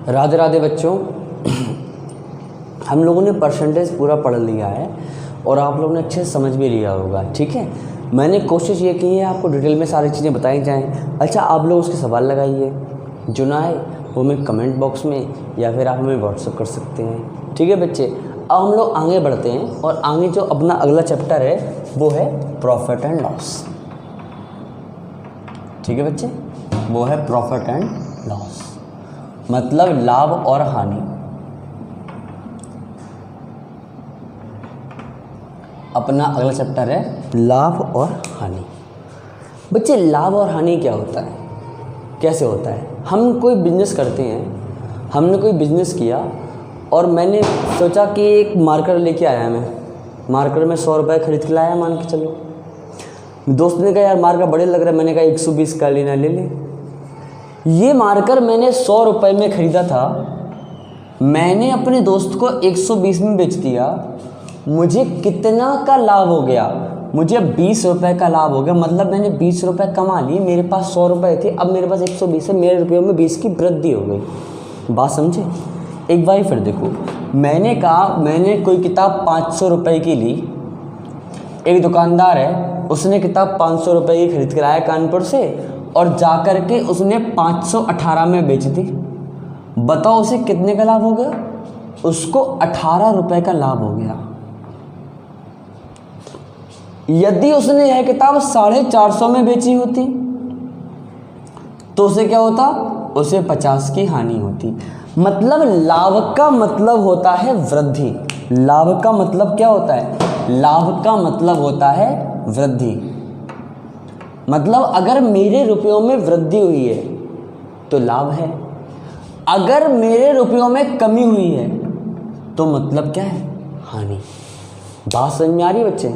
राधे राधे बच्चों, हम लोगों ने परसेंटेज पूरा पढ़ लिया है और आप लोगों ने अच्छे से समझ भी लिया होगा। ठीक है, मैंने कोशिश ये की है आपको डिटेल में सारी चीज़ें बताई जाएं। अच्छा, आप लोग उसके सवाल लगाइए, जो ना आए वो हमें कमेंट बॉक्स में या फिर आप हमें व्हाट्सअप कर सकते हैं। ठीक है बच्चे, अब हम लोग आगे बढ़ते हैं और आगे जो अपना अगला चैप्टर है वो है प्रॉफिट एंड लॉस। ठीक है बच्चे, वो है प्रॉफिट एंड लॉस, मतलब लाभ और हानि। अपना अगला चैप्टर है लाभ और हानि। बच्चे, लाभ और हानि क्या होता है, कैसे होता है? हम कोई बिजनेस करते हैं, हमने कोई बिजनेस किया और मैंने सोचा कि एक मार्कर लेके आया, मैं मार्कर में 100 रुपये खरीद के लाया, मान के चलो। दोस्त ने कहा यार मार्कर बड़े लग रहा है, मैंने कहा 120 का लेना ले ले। ये मार्कर मैंने 100 रुपये में ख़रीदा था, मैंने अपने दोस्त को 120 में बेच दिया। मुझे कितना का लाभ हो गया? मुझे 20 रुपये का लाभ हो गया। मतलब मैंने 20 रुपये कमा लिए, मेरे पास 100 रुपये थे, अब मेरे पास 120 है, मेरे रुपयों में 20 की वृद्धि हो गई। बात समझे? एक बार फिर देखो, मैंने कहा मैंने कोई किताब 500 रुपये की ली, एक दुकानदार है उसने किताब 500 रुपये की खरीद कर आया कानपुर से और जाकर के उसने 518 में बेच दी। बताओ उसे कितने का लाभ हो गया? उसको 18 रुपये का लाभ हो गया। यदि उसने यह किताब 450 में बेची होती तो उसे क्या होता? उसे 50 की हानि होती। मतलब लाभ का मतलब होता है वृद्धि। लाभ का मतलब क्या होता है? लाभ का मतलब होता है वृद्धि। मतलब अगर मेरे रुपयों में वृद्धि हुई है तो लाभ है, अगर मेरे रुपयों में कमी हुई है तो मतलब क्या है? हानि। बात समझ में आ रही है बच्चे?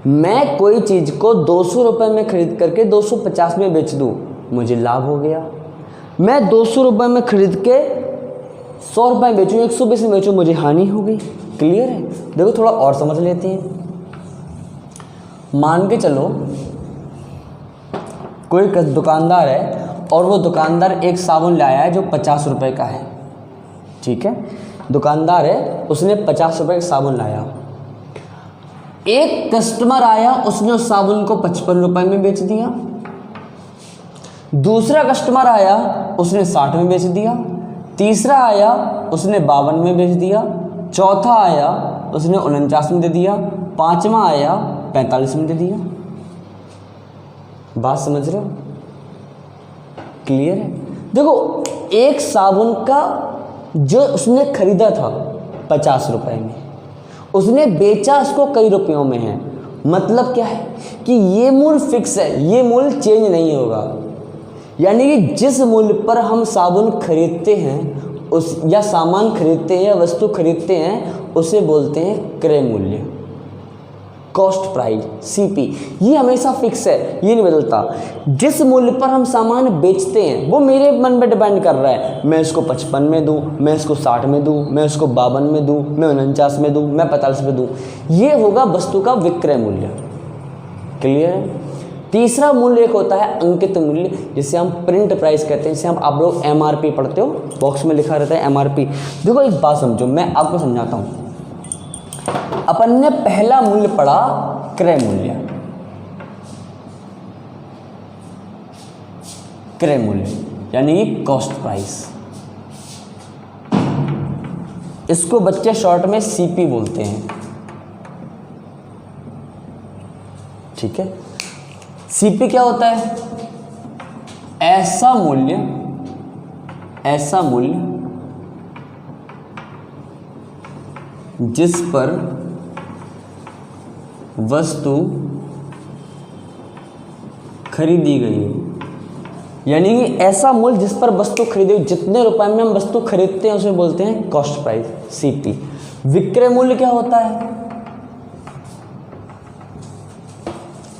मैं कोई चीज़ को 200 रुपये में खरीद करके 250 में बेच दूँ, मुझे लाभ हो गया। मैं 200 रुपये में खरीद के 100 रुपये में बेचूँ, 120 में बेचूँ, मुझे हानि हो गई। क्लियर है? देखो थोड़ा और समझ लेते हैं। मान के चलो कोई दुकानदार है और वो दुकानदार एक साबुन लाया है जो 50 रुपये का है। ठीक है, दुकानदार है, उसने 50 रुपये का साबुन लाया। एक कस्टमर आया, उसने उस साबुन को 55 रुपये में बेच दिया। दूसरा कस्टमर आया, उसने 60 में बेच दिया। तीसरा आया, उसने 52 में बेच दिया। चौथा आया, उसने 49 में दे दिया। पांचवा आया, 45 में दे दिया। बात समझ रहे हो? क्लियर है? देखो, एक साबुन का जो उसने खरीदा था 50 रुपये में, उसने बेचा उसको कई रुपयों में है। मतलब क्या है कि ये मूल्य फिक्स है, ये मूल्य चेंज नहीं होगा। यानी कि जिस मूल्य पर हम साबुन खरीदते हैं उस या सामान खरीदते हैं या वस्तु खरीदते हैं उसे बोलते हैं क्रय मूल्य, कॉस्ट प्राइस, सीपी। ये हमेशा फिक्स है, ये नहीं बदलता। जिस मूल्य पर हम सामान बेचते हैं वो मेरे मन पे डिपेंड कर रहा है। मैं इसको 55 में दूँ, मैं इसको 60 में दूँ, मैं इसको 52 में दूँ, मैं 49 में दूँ, मैं 45 में दूँ। ये होगा वस्तु का विक्रय मूल्य। क्लियर है? तीसरा मूल्य एक होता है अंकित मूल्य, जिसे हम प्रिंट प्राइस कहते हैं, जिसे हम आप लोग MRP पढ़ते हो, बॉक्स में लिखा रहता है MRP। देखो एक बात समझो, मैं आपको समझाता हूँ। अपन ने पहला मूल्य पढ़ा क्रय मूल्य। क्रय मूल्य यानी कि कॉस्ट प्राइस, इसको बच्चे शॉर्ट में CP बोलते हैं। ठीक है, CP क्या होता है? ऐसा मूल्य जिस पर वस्तु खरीदी गई हो। यानी कि ऐसा मूल्य जिस पर वस्तु खरीदी, जितने रुपए में हम वस्तु खरीदते हैं उसे बोलते हैं कॉस्ट प्राइस, CP। विक्रय मूल्य क्या होता है?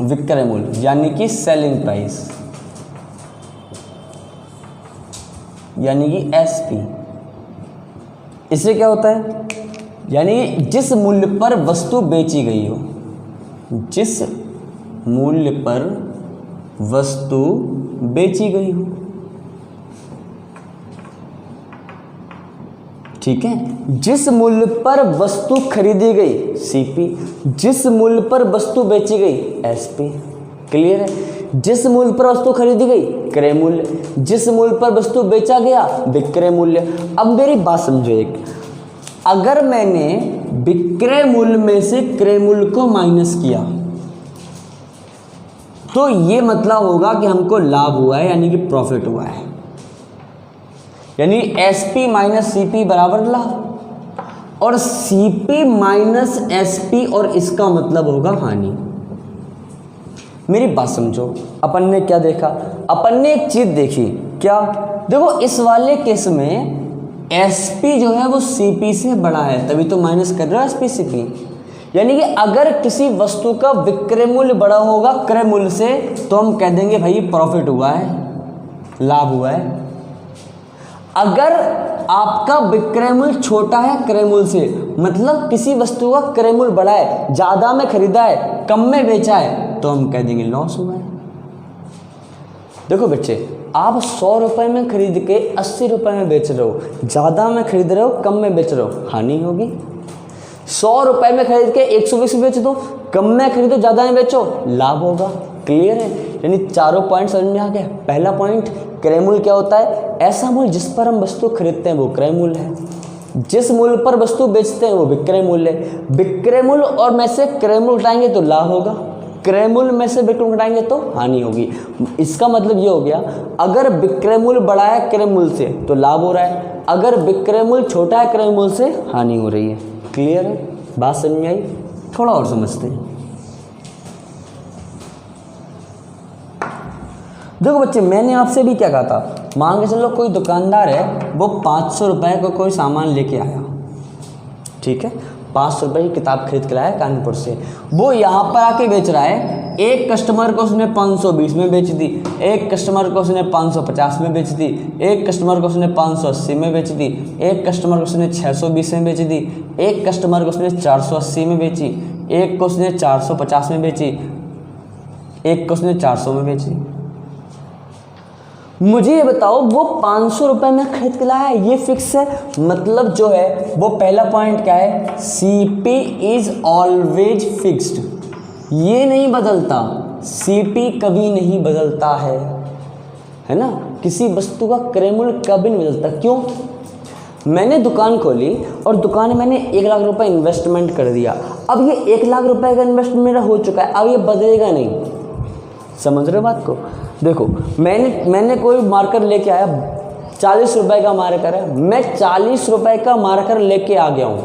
विक्रय मूल्य यानी कि सेलिंग प्राइस, यानी कि SP। इससे क्या होता है? यानी जिस मूल्य पर वस्तु बेची गई हो, जिस मूल्य पर वस्तु बेची गई हो। ठीक है। जिस मूल्य पर वस्तु खरीदी गई CP, जिस मूल्य पर वस्तु बेची गई SP। क्लियर है। जिस मूल्य पर वस्तु खरीदी गई क्रय मूल्य, जिस मूल्य पर वस्तु बेचा गया विक्रय मूल्य। अब मेरी बात समझो एक, अगर मैंने विक्रय मूल्य में से क्रय मूल्य को माइनस किया तो ये मतलब होगा कि हमको लाभ हुआ है, यानी कि प्रॉफिट हुआ है, यानी SP माइनस CP बराबर लाभ, और CP माइनस SP और इसका मतलब होगा हानि। मेरी बात समझो, अपन ने क्या देखा, अपन ने एक चीज देखी, क्या देखो, इस वाले केस में SP जो है वो CP से बड़ा है, तभी तो माइनस कर रहे हो SP CP। यानी कि अगर किसी वस्तु का विक्रय मूल्य बड़ा होगा क्रय मूल्य से तो हम कह देंगे भाई प्रॉफिट हुआ है, लाभ हुआ है। अगर आपका विक्रय मूल्य छोटा है क्रय मूल्य से, मतलब किसी वस्तु का क्रय मूल्य बड़ा है, ज़्यादा में खरीदा है कम में बेचा है, तो हम कह देंगे लॉस हुआ है। देखो बच्चे, आप 100 रुपये में खरीद के 80 रुपये में बेच रहे हो, ज़्यादा में खरीद रहे हो कम में बेच रहे हो, हानि होगी। 100 रुपये में खरीद के 120 में बेच दो, कम में खरीदो ज़्यादा में बेचो, लाभ होगा। क्लियर है। यानी चारों पॉइंट समझ में आ गया। पहला पॉइंट, क्रय मूल्य क्या होता है, ऐसा मूल्य जिस पर हम वस्तु खरीदते हैं वो क्रय मूल्य है, जिस मूल्य पर वस्तु बेचते हैं वो विक्रय मूल्य है। विक्रय मूल्य और में से क्रय मूल्य घटाएंगे तो लाभ होगा, क्रय मूल्य में से विक्रय मूल्य घटाएंगे तो हानि होगी। इसका मतलब ये हो गया, अगर विक्रय मूल्य बड़ा है क्रय मूल्य से तो लाभ हो रहा है, अगर विक्रय मूल्य छोटा है क्रय मूल्य से हानि हो रही है। क्लियर है, बात समझ में आई? थोड़ा और समझते हैं। देखो बच्चे, मैंने आपसे भी क्या कहा था, मान के चलो कोई दुकानदार है, वो 500 रुपये का कोई सामान लेके आया, ठीक है, 500 रुपये की किताब खरीद के लाया कानपुर से, वो यहाँ पर आके बेच रहा है। एक कस्टमर को उसने 520 में बेच दी, एक कस्टमर को उसने 550 में बेच दी, एक कस्टमर को उसने 580 में बेच दी, एक कस्टमर को उसने 620 में बेच दी, एक कस्टमर को उसने 480 में बेची, एक को उसने 450 में बेची, एक को उसने 400 में बेची। मुझे ये बताओ, वो 500 रुपये में खरीद के लाया है, ये फिक्स है, मतलब जो है वो पहला पॉइंट क्या है, CP इज ऑलवेज फिक्स्ड, ये नहीं बदलता, CP कभी नहीं बदलता है ना। किसी वस्तु का क्रय मूल्य कभी नहीं बदलता। क्यों? मैंने दुकान खोली और दुकान में मैंने 1 लाख रुपए इन्वेस्टमेंट कर दिया, अब ये 1 लाख रुपए का इन्वेस्टमेंट मेरा हो चुका है, अब ये बदलेगा नहीं। समझ रहे हो बात को? देखो, मैंने कोई मार्कर लेके आया, 40 रुपए का मार्कर है, मैं 40 रुपए का मार्कर लेके आ गया हूँ।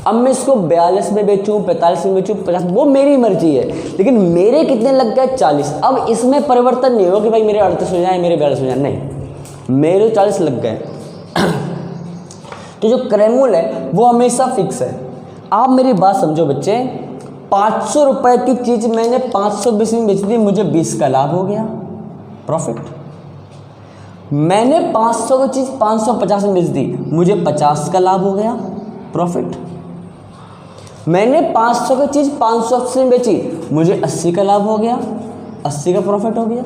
अब मैं इसको 42 में बेचूँ, 45 में बेचूँ, 50, वो मेरी मर्जी है, लेकिन मेरे कितने लग गए, 40। अब इसमें परिवर्तन नहीं हो कि भाई मेरे 38 हो जाए, मेरे 42 हो जाए, नहीं, मेरे 40 लग गए। तो जो क्रय मूल्य है वो हमेशा फिक्स है। आप मेरी बात समझो बच्चे, 500 रुपये की चीज़ मैंने 520 में बेच दी, मुझे 20 का लाभ हो गया, प्रॉफिट। मैंने 500 की चीज़ 550 में बेच दी, मुझे 50 का लाभ हो गया, प्रॉफिट। मैंने 500 की चीज़ 580 में बेची, मुझे 80 का लाभ हो गया, 80 का प्रॉफिट हो गया।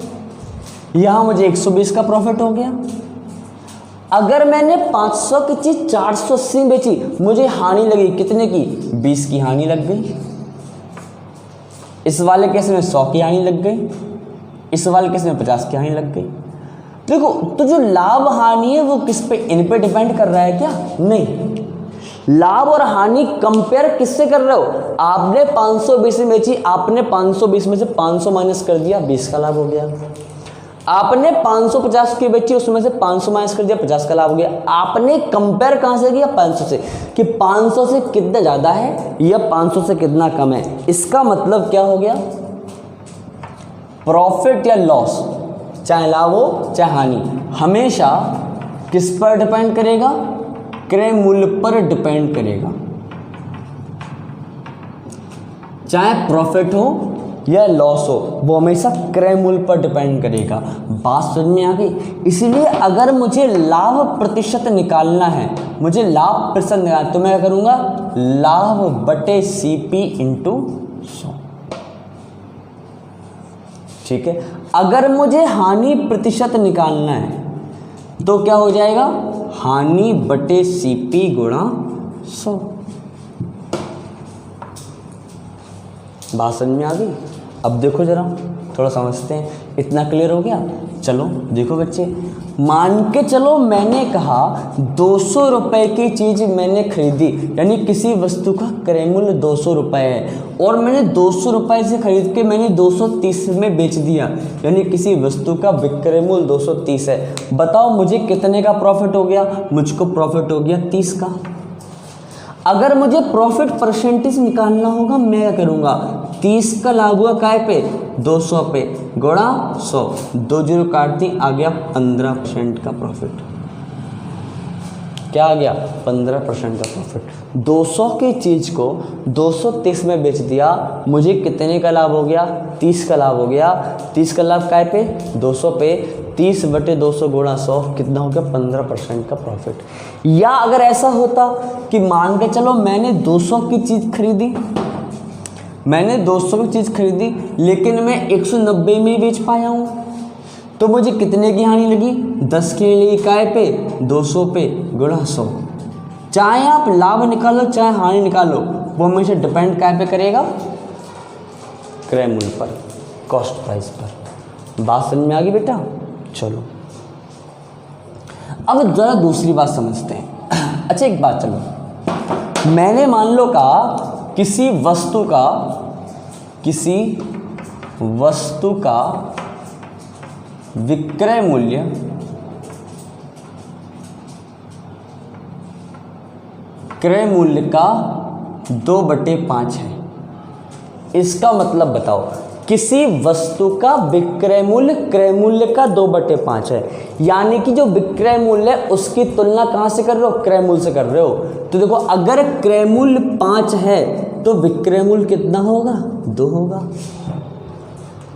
यहाँ मुझे 120 का प्रॉफिट हो गया। अगर मैंने 500 की चीज़ 480 में बेची, मुझे हानि लगी, कितने की, 20 की हानि लग गई। इस वाले केस में 100 की हानि लग गई, इस वाले केस में 50 की हानि लग गई। देखो, तो जो लाभ हानि है वो किस पे, इन पे डिपेंड कर रहा है क्या? नहीं, लाभ और हानि कंपेयर किससे कर रहे हो? आपने 520 में बेची, आपने 520 में से 500 माइनस कर दिया, 20 का लाभ हो गया। आपने 550 की बेची, उसमें से 500 माइनस कर दिया, 50 का लाभ हो गया। आपने कंपेयर कहाँ से किया? 500 से, कि 500 से कितना ज़्यादा है या 500 से कितना कम है। इसका मतलब क्या हो गया? प्रॉफिट या लॉस, चाहे लाभ हो चाहे हानि, हमेशा किस पर डिपेंड करेगा? क्रय मूल्य पर डिपेंड करेगा। चाहे प्रॉफिट हो या लॉस हो, वो हमेशा क्रय मूल्य पर डिपेंड करेगा। बात समझ में आ गई? इसीलिए अगर मुझे लाभ प्रतिशत निकालना है, मुझे लाभ प्रतिशत निकालना, तो मैं क्या करूँगा? लाभ बटे CP इंटू 100, ठीक है। अगर मुझे हानि प्रतिशत निकालना है तो क्या हो जाएगा? हानि बटे सीपी गुणा 100। बात समझ में आ गई? अब देखो जरा, थोड़ा समझते हैं। इतना क्लियर हो गया? चलो देखो बच्चे, मान के चलो मैंने कहा 200 रुपये की चीज़ मैंने खरीदी, यानी किसी वस्तु का क्रय मूल्य 200 रुपये है और मैंने 200 रुपये से खरीद के मैंने 230 में बेच दिया, यानी किसी वस्तु का विक्रय मूल्य 230 है। बताओ मुझे कितने का प्रॉफिट हो गया? मुझको प्रॉफिट हो गया 30 का। अगर मुझे प्रॉफिट परसेंटेज निकालना होगा, मैं क्या करूँगा? 30 का लाभ हुआ काय पे? 200 पे, गुणा 100, 2 जीरो काट दी, आ गया 15% का प्रॉफिट। क्या आ गया? 15% का प्रॉफिट। 200 की चीज़ को 230 में बेच दिया, मुझे कितने का लाभ हो गया? 30 का लाभ हो गया। 30 का लाभ काय पे? 200 पे, 30 बटे 200 गुणा 100, कितना हो गया? 15% का प्रॉफिट। या अगर ऐसा होता कि मान के चलो मैंने 200 की चीज़ खरीदी, मैंने 200 की चीज़ खरीदी लेकिन मैं 190 में ही बेच पाया हूँ, तो मुझे कितने की हानि लगी? 10 के लिए काय पे? 200 पे, गुणा 100। चाहे आप लाभ निकालो चाहे हानि निकालो, वो हमेशा डिपेंड काय पे करेगा? क्रय मूल्य पर, कॉस्ट प्राइस पर। बात समझ में आ गई बेटा? चलो अब जरा दूसरी बात समझते हैं। अच्छा एक बात, चलो मैंने मान लो कहा किसी वस्तु का विक्रय मूल्य क्रय मूल्य का 2/5 है। इसका मतलब बताओ, किसी वस्तु का विक्रय मूल्य क्रय मूल्य का 2/5 है, यानी कि जो विक्रय मूल्य है उसकी तुलना कहाँ से कर रहे हो? क्रय मूल्य से कर रहे हो। तो देखो, अगर क्रय मूल्य 5 है तो विक्रय मूल्य कितना होगा? 2 होगा।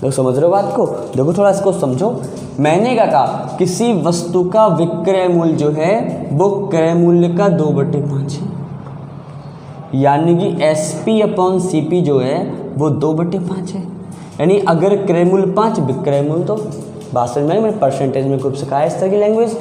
तो समझ रहे हो बात को? देखो थोड़ा इसको समझो। मैंने क्या कहा? किसी वस्तु का विक्रय मूल्य जो है वो क्रय मूल्य का 2/5 है, यानी कि SP/CP जो है वो 2/5 है। यानी अगर क्रय मूल्य 5, विक्रय मूल्य 2। बात समझ में, मैंने परसेंटेज में खूब सिखाया इस तरह की लैंग्वेज।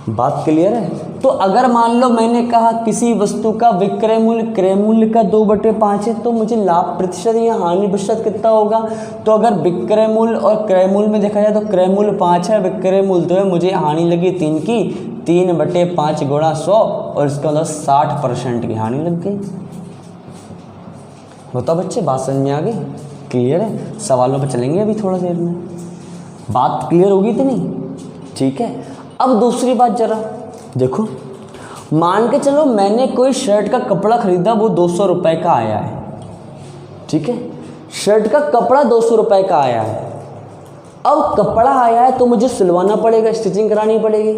बात क्लियर है? तो अगर मान लो मैंने कहा किसी वस्तु का विक्रय मूल्य क्रय मूल्य का 2/5 है, तो मुझे लाभ प्रतिशत या हानि प्रतिशत कितना होगा? तो अगर विक्रय मूल्य और क्रय मूल्य में देखा जाए तो क्रय मूल्य 5 है, विक्रय मूल्य 2 है, मुझे हानि लगी 3 की, 3/5 गुणा 100, और इसका मतलब 60% की हानि लग गई। बताओ बच्चे, बात समझ में आ गई? क्लियर है? सवालों पर चलेंगे अभी थोड़ा देर में। बात क्लियर होगी तो नहीं? ठीक है। अब दूसरी बात जरा देखो, मान के चलो मैंने कोई शर्ट का कपड़ा खरीदा, वो 200 रुपये का आया है। ठीक है, शर्ट का कपड़ा 200 रुपये का आया है। अब कपड़ा आया है तो मुझे सिलवाना पड़ेगा, स्टिचिंग करानी पड़ेगी।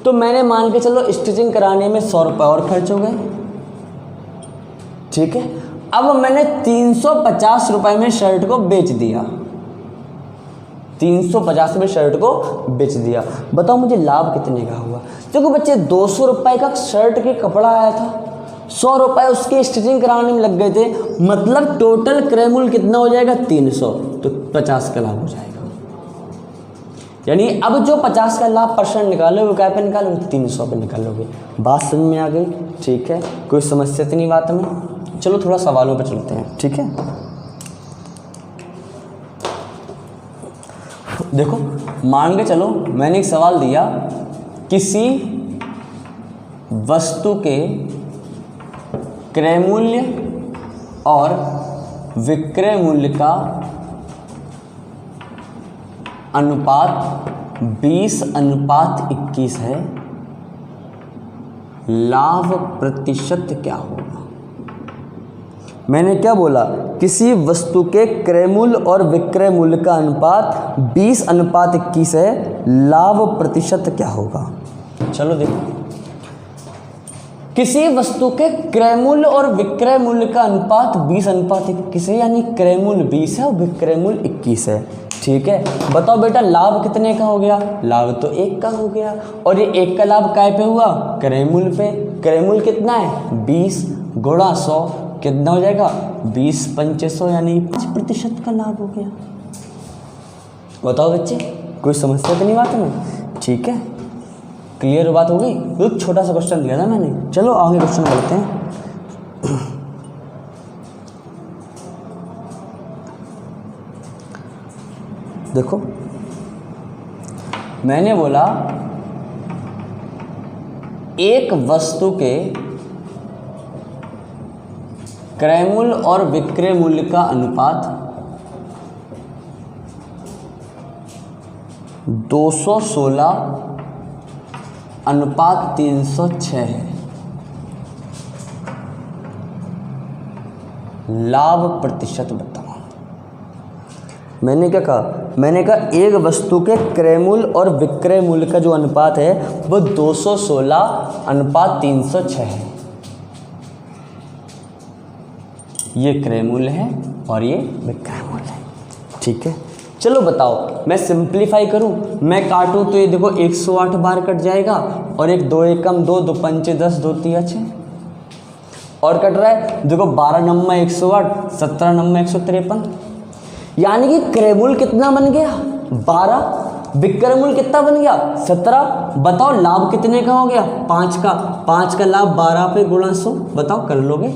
तो मैंने मान के चलो स्टिचिंग कराने में 100 रुपये और खर्च हो गए। ठीक है, अब मैंने 350 रुपये में शर्ट को बेच दिया, 350 में शर्ट को बेच दिया। बताओ मुझे लाभ कितने का हुआ? देखो बच्चे, 200 रुपये का शर्ट के कपड़ा आया था, 100 रुपये उसके स्टिचिंग कराने में लग गए थे, मतलब टोटल क्रय मूल्य कितना हो जाएगा? 300, तो 50 का लाभ हो जाएगा। यानी अब जो 50 का लाभ परसेंट निकालोगे वो क्या पे निकालोगे? 300 पे निकालोगे। बात समझ में आ गई? ठीक है, कोई समस्या तो नहीं बात में? चलो थोड़ा सवालों पर चलते हैं। ठीक है, देखो मान के चलो मैंने एक सवाल दिया, किसी वस्तु के क्रय मूल्य और विक्रय मूल्य का अनुपात 20:21 है, लाभ प्रतिशत क्या होगा? मैंने क्या बोला? किसी वस्तु के क्रय मूल्य और विक्रय मूल्य का अनुपात 20:21 है, लाभ प्रतिशत क्या होगा? चलो देखो, किसी वस्तु के क्रय मूल्य और विक्रय मूल्य का अनुपात 20:21 है, यानी क्रय मूल्य 20 है और विक्रय मूल्य 21 है। ठीक है, बताओ बेटा लाभ कितने का हो गया? लाभ तो 1 का हो गया, और ये 1 का लाभ काय पे हुआ? क्रय मूल्य पे। क्रय मूल्य कितना है? 20 गुणा 100, कितना हो जाएगा? 20/500, यानी 5% का लाभ हो गया। बताओ बच्चे, कोई समस्या तो नहीं बात में? ठीक है, क्लियर बात हो गई? एक छोटा सा क्वेश्चन दिया था मैंने। चलो आगे क्वेश्चन करते हैं। देखो मैंने बोला एक वस्तु के क्रय मूल्य और विक्रय मूल्य का अनुपात 216:306 है। लाभ प्रतिशत बताओ। मैंने क्या कहा? मैंने कहा एक वस्तु के क्रय मूल्य और विक्रय मूल्य का जो अनुपात है वो 216:306 है। ये क्रय मूल्य है और ये विक्रय मूल्य है। ठीक है, चलो बताओ, मैं सिंप्लीफाई करूं, मैं काटूं तो ये देखो 108 बार कट जाएगा और एक 2 एकम 2, 2 पंचे 10, 2 तिया 6 और कट रहा है। देखो 12 नम्मा 108, 17 नम्मा 153, यानी कि क्रय मूल्य कितना बन गया? 12। विक्रय मूल्य कितना बन गया? 17। बताओ लाभ कितने का हो गया? 5 का। 5 का लाभ 12 पे गुणा 100, बताओ कर लोगे?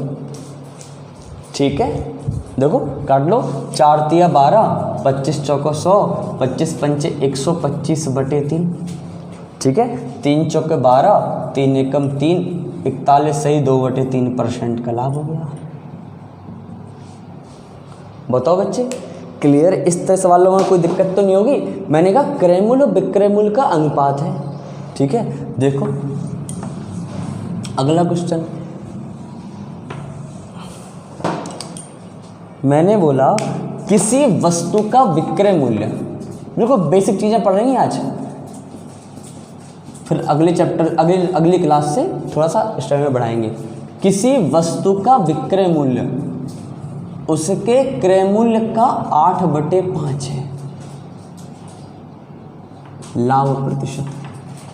ठीक है, देखो काट लो। 4 तिया 12, 25 चौको 100, 25 पंचे 125/3। ठीक है, 3 चौके 12, 3 एकम 3, 41 सही 2/3% का लाभ हो गया। बताओ बच्चे, क्लियर? इस तरह सवालों में कोई दिक्कत तो नहीं होगी। मैंने कहा क्रय मूल्य और विक्रय मूल्य का अनुपात है। ठीक है, देखो अगला क्वेश्चन। मैंने बोला किसी वस्तु का विक्रय मूल्य, देखो बेसिक चीजें पढ़ रही हैं आज, फिर अगले चैप्टर अगली क्लास से थोड़ा सा स्टाइल में बढ़ाएंगे। किसी वस्तु का विक्रय मूल्य उसके क्रय मूल्य का 8/5 है। लाभ प्रतिशत।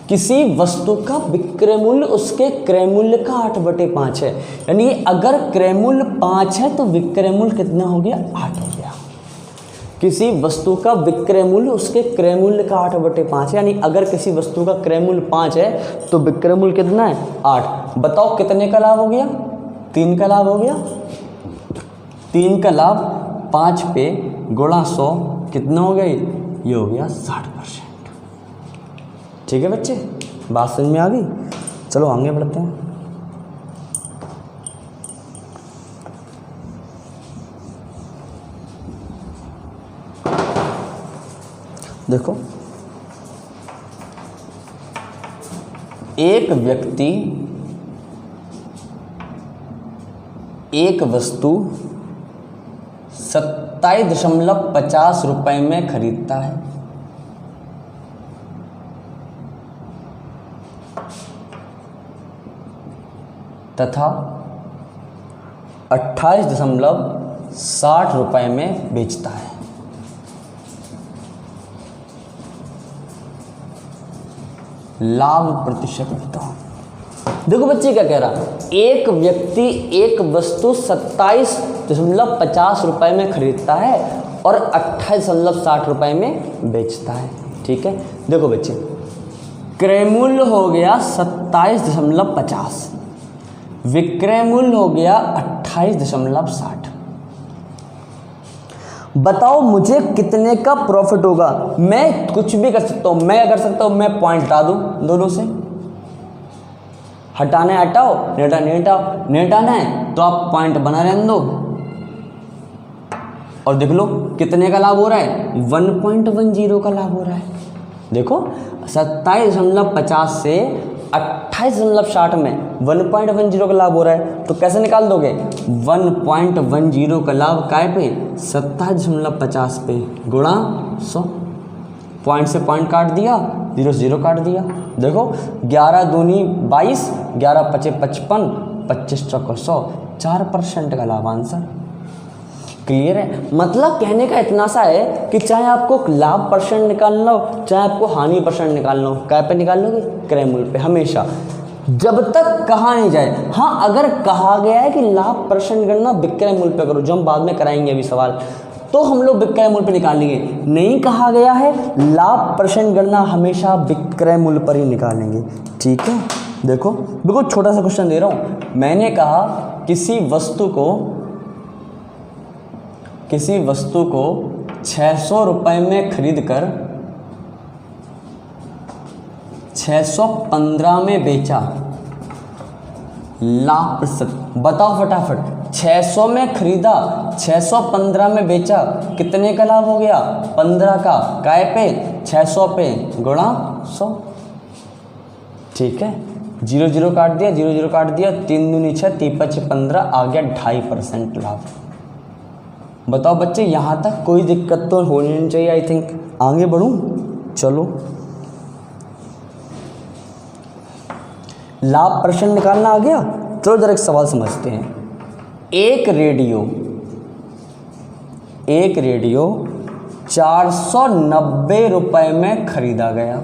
किसी वस्तु का विक्रय मूल्य उसके क्रय मूल्य का 8/5 है, यानी अगर क्रय मूल्य 5 है तो विक्रय मूल्य कितना हो गया? 8 हो गया। किसी वस्तु का विक्रय मूल्य उसके क्रय मूल्य का 8/5 है, यानी अगर किसी वस्तु का क्रय मूल्य 5 है तो विक्रय मूल्य कितना है? 8। बताओ कितने का लाभ हो गया? 3 का लाभ हो गया। 3 का लाभ 5 पे गुणा 100 कितना हो गया? ये हो गया 60%। ठीक है बच्चे, बात समझ में आ गई? चलो आगे बढ़ते हैं। देखो एक व्यक्ति एक वस्तु 27.50 रुपए में खरीदता है तथा 28.60 रुपए में बेचता है। लाभ प्रतिशत बताओ। देखो बच्चे क्या कह रहा, एक व्यक्ति एक वस्तु 27.50 रुपए में खरीदता है और 28.60 रुपए में बेचता है। ठीक है, देखो बच्चे क्रय मूल्य हो गया 27.50, विक्रय मूल्य हो गया 28.60। बताओ मुझे कितने का प्रॉफिट होगा? मैं कुछ भी कर सकता हूं, मैं कर सकता हूं, मैं पॉइंट हटा दूं दोनों से। हटाना है हटाओ, नहीं हटाओ, नहीं हटाना है तो आप पॉइंट बना रहने दो और देख लो कितने का लाभ हो रहा है? 1.10 का लाभ हो रहा है। देखो 27.50 से 28.60 में 1.10 का लाभ हो रहा है, तो कैसे निकाल दोगे? 1.10 का लाभ काय पे? 27.50 पे गुणा 100। पॉइंट से पॉइंट काट दिया, 0 से 0 काट दिया। देखो 11 दूनी 22, 11 पचे 55, 25 चौको 100, 4% का लाभ आंसर। क्लियर है? मतलब कहने का इतना सा है कि चाहे आपको लाभ परसेंट निकालना हो, चाहे आपको हानि परसेंट निकालना हो, क्या पे निकाल लोगे? क्रय मूल्य पे, हमेशा, जब तक कहा नहीं जाए। हाँ, अगर कहा गया है कि लाभ परसेंट गणना विक्रय मूल्य पे करो, जो हम बाद में कराएंगे अभी सवाल, तो हम लोग विक्रय मूल्य पर निकालेंगे। नहीं कहा गया है लाभ परसेंट गणना हमेशा विक्रय मूल्य पर ही निकालेंगे। ठीक है, देखो बिल्कुल छोटा सा क्वेश्चन दे रहा हूं। मैंने कहा किसी वस्तु को 600 रुपये में खरीद कर 615 में बेचा, लाभ प्रतिशत बताओ फटाफट। 600 में खरीदा, 615 में बेचा, कितने का लाभ हो गया? 15 का। काय पे? 600 पे गुणा 100। ठीक है, 0 0 काट दिया, 0 0 काट दिया, 3 दूनी 6, 3 5 15, आ गया 2.5% लाभ। बताओ बच्चे, यहाँ तक कोई दिक्कत तो होनी नहीं चाहिए। आई थिंक आगे बढ़ूँ, चलो लाभ परसेंट निकालना आ गया। चलो जरा एक सवाल समझते हैं। एक रेडियो 490 रुपये में खरीदा गया,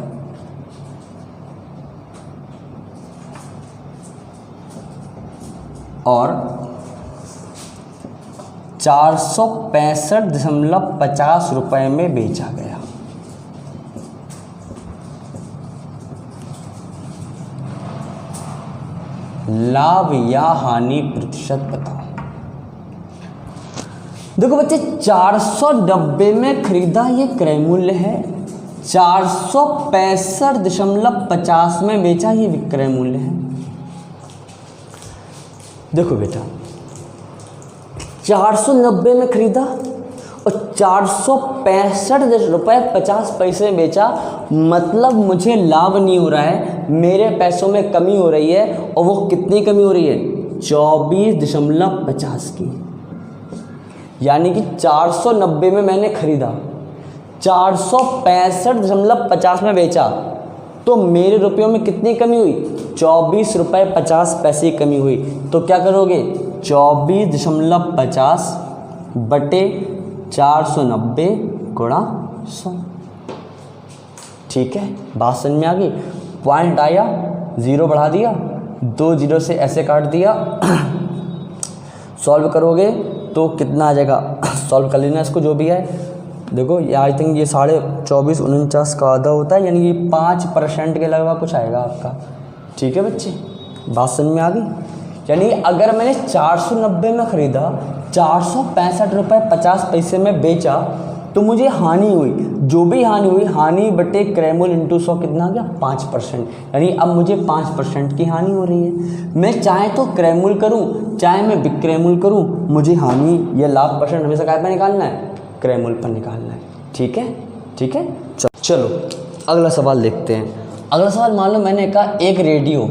और 465.50 रुपये में बेचा गया। लाभ या हानि प्रतिशत बताओ। देखो बच्चे, 490 में खरीदा ये क्रय मूल्य है, 465.50 में बेचा ये विक्रय मूल्य है। देखो बेटा, 490 में खरीदा और 465.50 रुपये में बेचा, मतलब मुझे लाभ नहीं हो रहा है, मेरे पैसों में कमी हो रही है। और वो कितनी कमी हो रही है? 24.50 की। यानी कि 490 में मैंने खरीदा, 465.50 में बेचा, तो मेरे रुपयों में कितनी कमी हुई? 24 रुपये 50 पैसे की कमी हुई। तो क्या करोगे? 24.50 बटे 490 गुणा 100। ठीक है, बात समझ में आ गई? पॉइंट आया, 0 बढ़ा दिया, 2 0 से ऐसे काट दिया। सॉल्व करोगे तो कितना आ जाएगा? सॉल्व कर लेना इसको, जो भी है। देखो ये आई थिंक ये 24.49 का आधा होता है, यानी कि 5% के लगभग कुछ आएगा आपका। ठीक है बच्चे, बात समझ में आ गई? यानी अगर मैंने 490 में ख़रीदा, 465 रुपये 50 पैसे में बेचा, तो मुझे हानि हुई। जो भी हानि हुई, हानि बटे क्रय मूल्य इंटू 100 कितना आ गया? 5%। यानी अब मुझे 5% की हानि हो रही है। मैं चाहे तो क्रय मूल्य करूँ, चाहे मैं विक्रय मूल्य करूँ, मुझे हानि या लाभ परसेंट हमेशा काय पर निकालना है? क्रय मूल्य पर निकालना है। ठीक है, ठीक है। चलो अगला सवाल देखते हैं। अगला सवाल, मान लो मैंने कहा एक रेडियो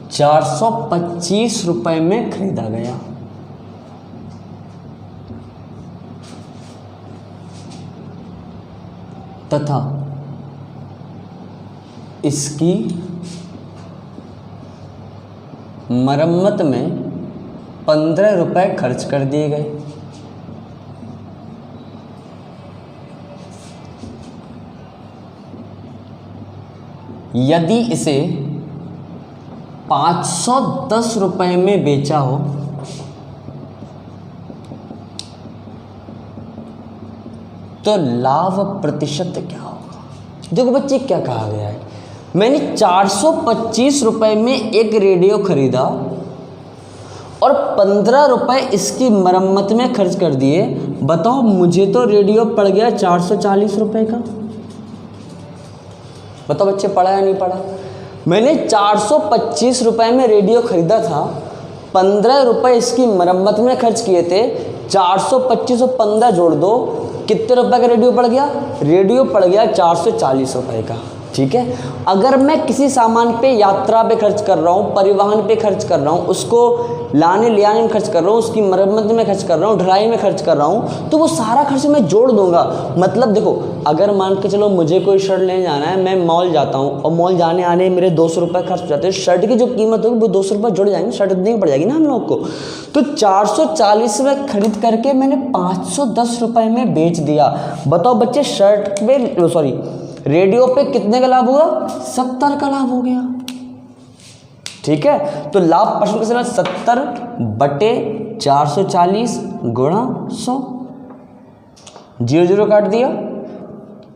425 रुपये में खरीदा गया, तथा इसकी मरम्मत में 15 रुपये खर्च कर दिए गए। यदि इसे 510 रुपये में बेचा हो तो लाभ प्रतिशत क्या होगा? देखो बच्चे, क्या कहा गया है, मैंने 425 रुपये में एक रेडियो खरीदा और 15 रुपये इसकी मरम्मत में खर्च कर दिए। बताओ, मुझे तो रेडियो पड़ गया 440 रुपये का। बताओ बच्चे, पढ़ा या नहीं पढ़ा? मैंने 425 रुपये में रेडियो खरीदा था, 15 रुपये इसकी मरम्मत में खर्च किए थे। 425 और 15 जोड़ दो, कितने रुपए का रेडियो पड़ गया? रेडियो पड़ गया 440 रुपये का। ठीक है, अगर मैं किसी सामान पे, यात्रा पे खर्च कर रहा हूँ, परिवहन पे खर्च कर रहा हूँ, उसको लाने ले आने में खर्च कर रहा हूँ, उसकी मरम्मत में खर्च कर रहा हूँ, ढलाई में खर्च कर रहा हूँ, तो वो सारा खर्च मैं जोड़ दूंगा। मतलब देखो, अगर मान के चलो मुझे कोई शर्ट लेने जाना है, मैं मॉल जाता हूँ और मॉल जाने आने मेरे 200 रुपये खर्च हो जाते हैं, शर्ट की जो कीमत होगी वो 200 रुपये जुड़ जाएंगे, शर्ट देनी पड़ जाएगी ना हम लोग को। तो 440 में खरीद करके मैंने 510 रुपये में बेच दिया। बताओ बच्चे, शर्ट पे, सॉरी, रेडियो पे कितने का लाभ हुआ? 70 का लाभ हो गया। ठीक है, तो लाभ परसेंट कैसे 70/440 गुणा 100, 0 0 काट दिया,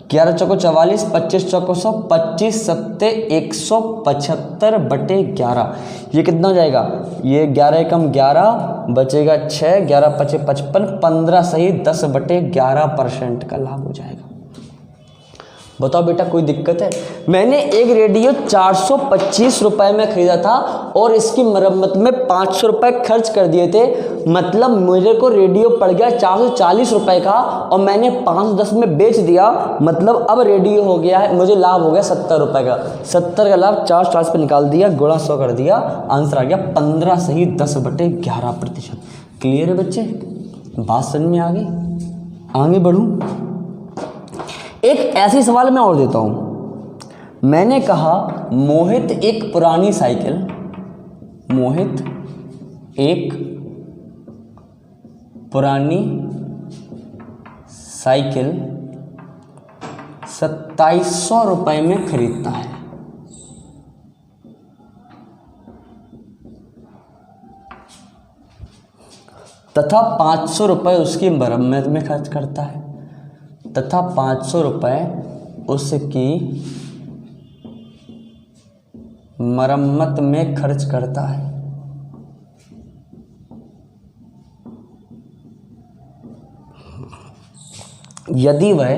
11 चौको 44, 25 चौको 100, 25 सत्ते 175/11, ये कितना हो जाएगा, ये 11 एकम 11 बचेगा 6, 11 पचे 55, 15 सही 10/11% का लाभ हो जाएगा। बताओ बेटा कोई दिक्कत है? मैंने एक रेडियो 425 रुपए में खरीदा था और इसकी मरम्मत में 500 रुपए खर्च कर दिए थे, मतलब मेरे को रेडियो पड़ गया 440 रुपए का और मैंने 510 में बेच दिया, मतलब अब रेडियो हो गया है, मुझे लाभ हो गया 70 रुपए का। 70 का लाभ 440 पे निकाल दिया, गुणा 100 कर दिया, आंसर आ गया 15 सही 10/11%। क्लियर है बच्चे? बात समझ में आ गई? आगे बढ़ूं, एक ऐसी सवाल मैं और देता हूं। मैंने कहा मोहित एक पुरानी साइकिल, मोहित एक पुरानी साइकिल 2700 रुपए में खरीदता है, तथा 500 रुपए उसकी मरम्मत में खर्च करता है, तथा 500 रुपए उसकी मरम्मत में खर्च करता है। यदि वह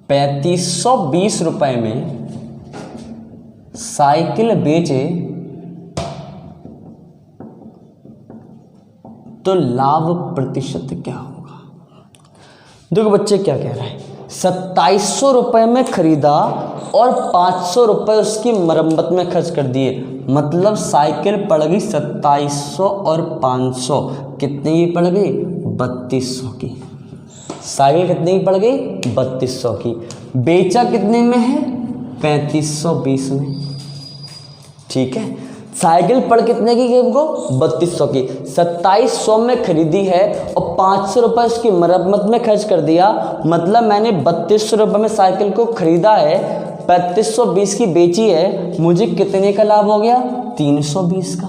3520 रुपए में साइकिल बेचे तो लाभ प्रतिशत क्या होगा? देखो बच्चे क्या कह रहा है, 2700 रुपए में खरीदा और 500 रुपए उसकी मरम्मत में खर्च कर दिए, मतलब साइकिल पड़ गई 2700 और 500 कितने की पड़ गई? 3200 की। साइकिल कितने की पड़ गई? 3200 की। बेचा कितने में है? 3520 में। ठीक है, साइकिल पड़ कितने की गई हमको? 3200 की। 2700 में खरीदी है और 500 रुपये उसकी मरम्मत में खर्च कर दिया, मतलब मैंने 3200 रुपये में साइकिल को खरीदा है, 3520 की बेची है, मुझे कितने का लाभ हो गया? 320 का।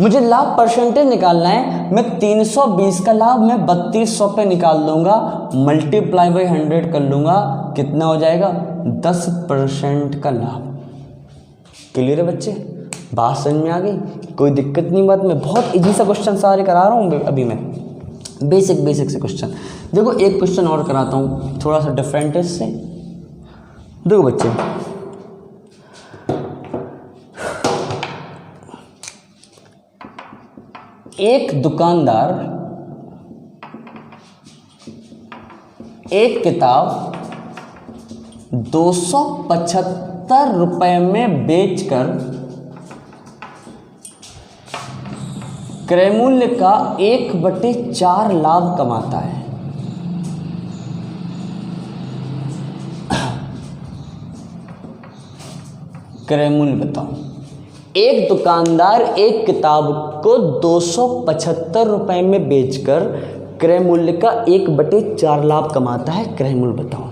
मुझे लाभ परसेंटेज निकालना है, मैं 320 का लाभ मैं 3200 पे निकाल लूँगा, मल्टीप्लाई बाई 100 कर लूँगा, कितना हो जाएगा? 10% का लाभ। क्लियर है बच्चे? बात समझ में आ गई? कोई दिक्कत नहीं बात में? बहुत इजी सा क्वेश्चन सारे करा रहा हूँ अभी मैं, बेसिक से क्वेश्चन। देखो एक क्वेश्चन और कराता हूँ थोड़ा सा डिफरेंट है इससे। देखो बच्चे, एक दुकानदार एक किताब 275 रुपए में बेचकर क्रय मूल्य का 1/4 लाभ कमाता है। क्रय मूल्य बताओ। एक दुकानदार एक किताब को 275 रुपए में बेचकर क्रय मूल्य का 1/4 लाभ कमाता है, क्रय मूल्य बताओ।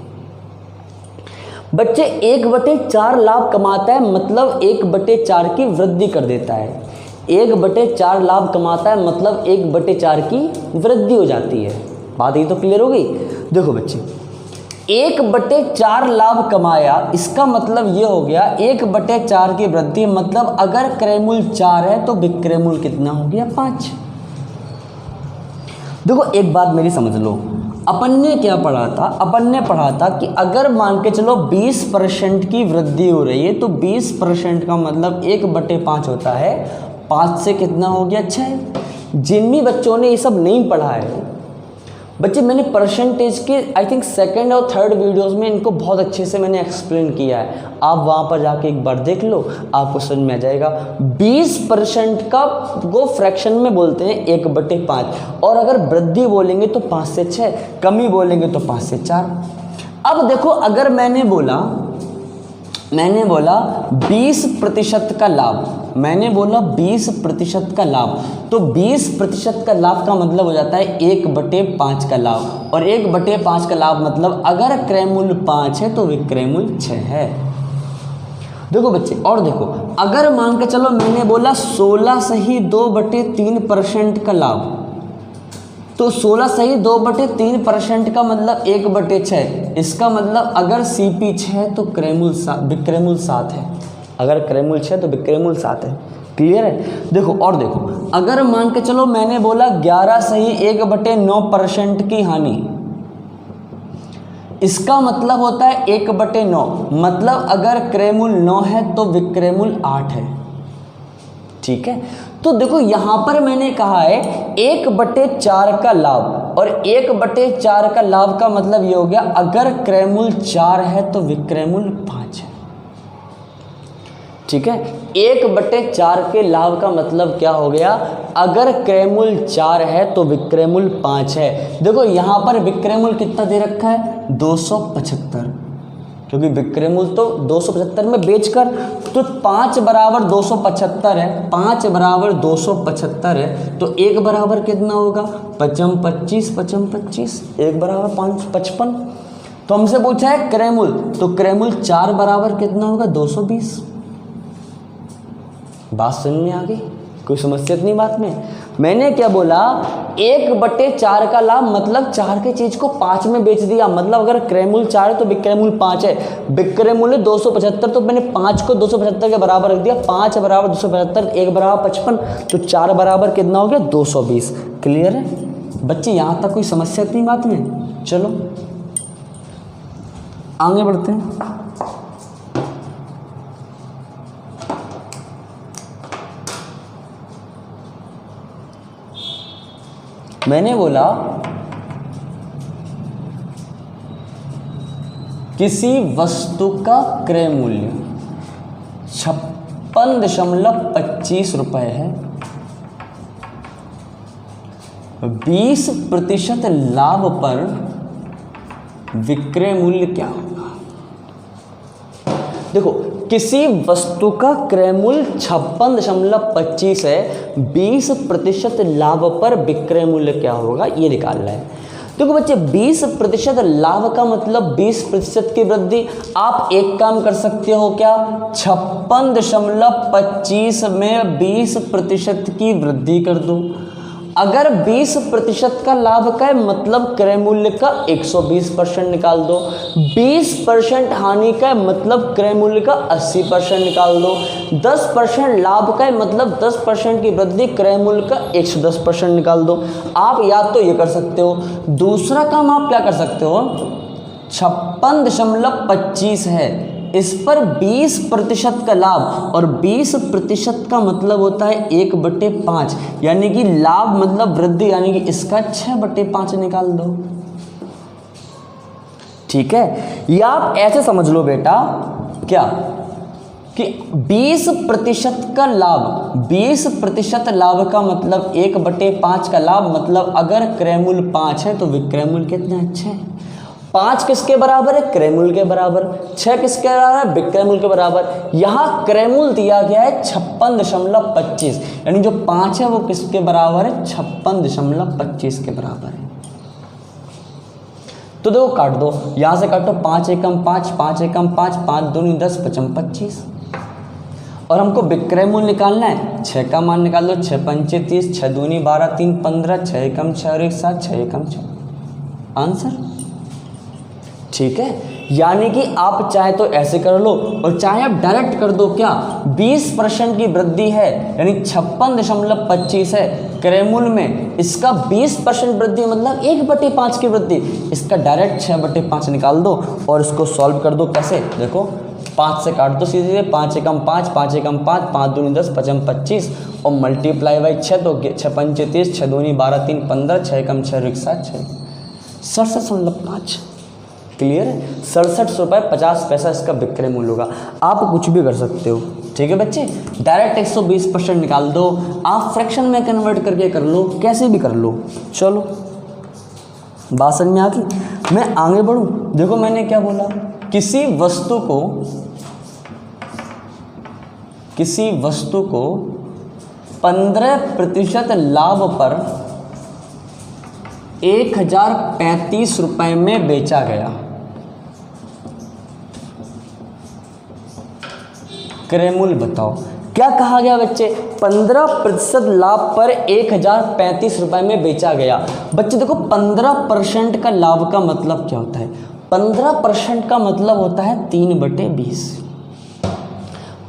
बच्चे 1/4 लाभ कमाता है मतलब 1/4 की वृद्धि कर देता है। 1/4 लाभ कमाता है मतलब 1/4 की वृद्धि हो जाती है। बात ये तो क्लियर हो गई। देखो बच्चे, 1/4 लाभ कमाया, इसका मतलब ये हो गया 1/4 की वृद्धि, मतलब अगर क्रय मूल्य 4 है तो विक्रय मूल्य कितना हो गया? 5। देखो एक बात मेरी समझ लो, अपन ने क्या पढ़ा था? अपन ने पढ़ा था कि अगर मान के चलो 20% की वृद्धि हो रही है तो 20% का मतलब 1/5 होता है। 5 से कितना हो गया? 6। जिन भी बच्चों ने ये सब नहीं पढ़ा है बच्चे, मैंने परसेंटेज के आई थिंक सेकंड और थर्ड वीडियोस में इनको बहुत अच्छे से मैंने एक्सप्लेन किया है। आप वहाँ पर जाके एक बार देख लो, आपको समझ में आ जाएगा। 20% का को फ्रैक्शन में बोलते हैं 1/5, और अगर वृद्धि बोलेंगे तो 5 से 6, कमी बोलेंगे तो 5 से 4। अब देखो, अगर मैंने बोला 20% का लाभ, मैंने बोला 20% का लाभ, तो 20% का लाभ का मतलब हो जाता है 1/5 का लाभ, और 1/5 का लाभ मतलब अगर क्रय मूल्य 5 है तो विक्रय मूल्य 6 है। देखो बच्चे, और देखो, अगर मान के चलो मैंने बोला 16 सही 2/3% का लाभ, तो 16 सही 2/3% का मतलब 1/6। इसका मतलब अगर CP 6 तो विक्रयमूल्य 7 है। अगर क्रयमूल्य 6 तो विक्रयमूल्य 7 है। क्लियर है? देखो, और देखो, अगर मान के चलो मैंने बोला 11 सही 1/9% की हानि, इसका मतलब होता है 1/9। मतलब अगर क्रयमूल्य 9 है तो विक्रयमूल्य 8 है। ठीक है, तो देखो यहां पर मैंने कहा है 1/4 का लाभ, और 1/4 का लाभ का मतलब ये हो गया अगर क्रयमूल्य 4 है तो विक्रयमूल्य 5 है। ठीक है, 1/4 के लाभ का मतलब क्या हो गया, अगर क्रयमूल्य 4 है तो विक्रयमूल्य 5 है। देखो यहां पर विक्रयमूल्य कितना दे रखा है, 275, क्योंकि विक्रयमूल्य तो 275 में बेचकर, तो 5 बराबर 275 है, 5 बराबर 275 है, तो 1 बराबर कितना होगा, 55 25 55 25, 1 बराबर 5 55। तो हमसे पूछा है क्रयमूल्य, तो क्रयमूल्य 4 बराबर कितना होगा, 220। बात समझ में आ गई? कोई समस्या नहीं बात में? मैंने क्या बोला, 1/4 का लाभ मतलब 4 की चीज को 5 में बेच दिया। मतलब अगर क्रयमूल्य 4 है तो विक्रयमूल्य 5 है। विक्रयमूल्य 275, तो मैंने 5 को 275 के बराबर रख दिया। 5 बराबर 275, 1 बराबर 55, तो 4 बराबर कितना हो गया, 220। क्लियर है बच्चे? यहां तक कोई समस्या नहीं बात में? चलो आगे बढ़ते हैं। मैंने बोला किसी वस्तु का क्रय मूल्य 56.25 रुपये है, 20% लाभ पर विक्रय मूल्य क्या होगा। देखो, किसी वस्तु का क्रय मूल्य 56.25 है, 20% लाभ पर विक्रय मूल्य क्या होगा, ये निकालना है। देखो बच्चे, 20% लाभ का मतलब 20% की वृद्धि। आप एक काम कर सकते हो क्या, 56.25 में 20% की वृद्धि कर दो। अगर 20% का लाभ का है मतलब क्रय मूल्य का 120% निकाल दो। 20% हानि का है मतलब क्रय मूल्य का 80% निकाल दो। 10% लाभ का है मतलब 10% की वृद्धि, क्रय मूल्य का 110% निकाल दो। आप या तो ये कर सकते हो, दूसरा काम आप क्या कर सकते हो, 56.25 है, इस पर 20% का लाभ, और 20% का मतलब होता है 1/5, यानी कि लाभ मतलब वृद्धि, यानी कि इसका 6/5 निकाल दो। ठीक है, या आप ऐसे समझ लो बेटा क्या कि 20% का लाभ, 20% लाभ का मतलब 1/5 का लाभ, मतलब अगर क्रय मूल्य 5 है तो विक्रय मूल्य कितना है, 6। 5 किसके बराबर है, क्रय मूल्य के बराबर। 6 किसके बराबर है, विक्रय मूल्य के बराबर। यहाँ क्रय मूल्य दिया गया है 56.25, यानी जो 5 है वो किसके बराबर है, 56.25 के बराबर है। तो देखो काट दो, यहां से काटो, 5 एकम 5, 5 एकम 5, 5 दूनी 10, 55 25। और हमको विक्रय मूल्य निकालना है, 6 का मान निकाल दो, 6 पंचे 30, 6 दूनी 12, 3 15, 6 एकम 6 और 1 7, 6 एकम 6। आंसर ठीक है। यानी कि आप चाहे तो ऐसे कर लो और चाहे आप डायरेक्ट कर दो क्या, 20% की वृद्धि है, यानी 56.25 है क्रय मूल्य में, इसका 20% वृद्धि मतलब 1/5 की वृद्धि, इसका डायरेक्ट 6/5 निकाल दो और इसको सॉल्व कर दो। कैसे, देखो 5 से काट दो सीधे, 5 एकम 5, 5 एकम 5, 5 दूनी 10, 55 25 और मल्टीप्लाई बाई 6, तो 6 पंचे 30, 6 दूनी 12, 3 15, 6 एकम 6 और 1 7, 6 67.5। क्लियर है, 67 रुपये 50 पैसा इसका विक्रय मूल्य होगा। आप कुछ भी कर सकते हो, ठीक है बच्चे, डायरेक्ट 120% निकाल दो, आप फ्रैक्शन में कन्वर्ट करके कर लो, कैसे भी कर लो। चलो बात समझ में आ गई। मैं आगे बढ़ूं, देखो मैंने क्या बोला, किसी वस्तु को 15% लाभ पर 1035 रुपये में बेचा गया। क्रयमूल्य बताओ। क्या कहा गया बच्चे, 15% लाभ पर 1035 रुपये में बेचा गया। बच्चे देखो 15% का लाभ का मतलब क्या होता है, 15% का मतलब होता है 3/20।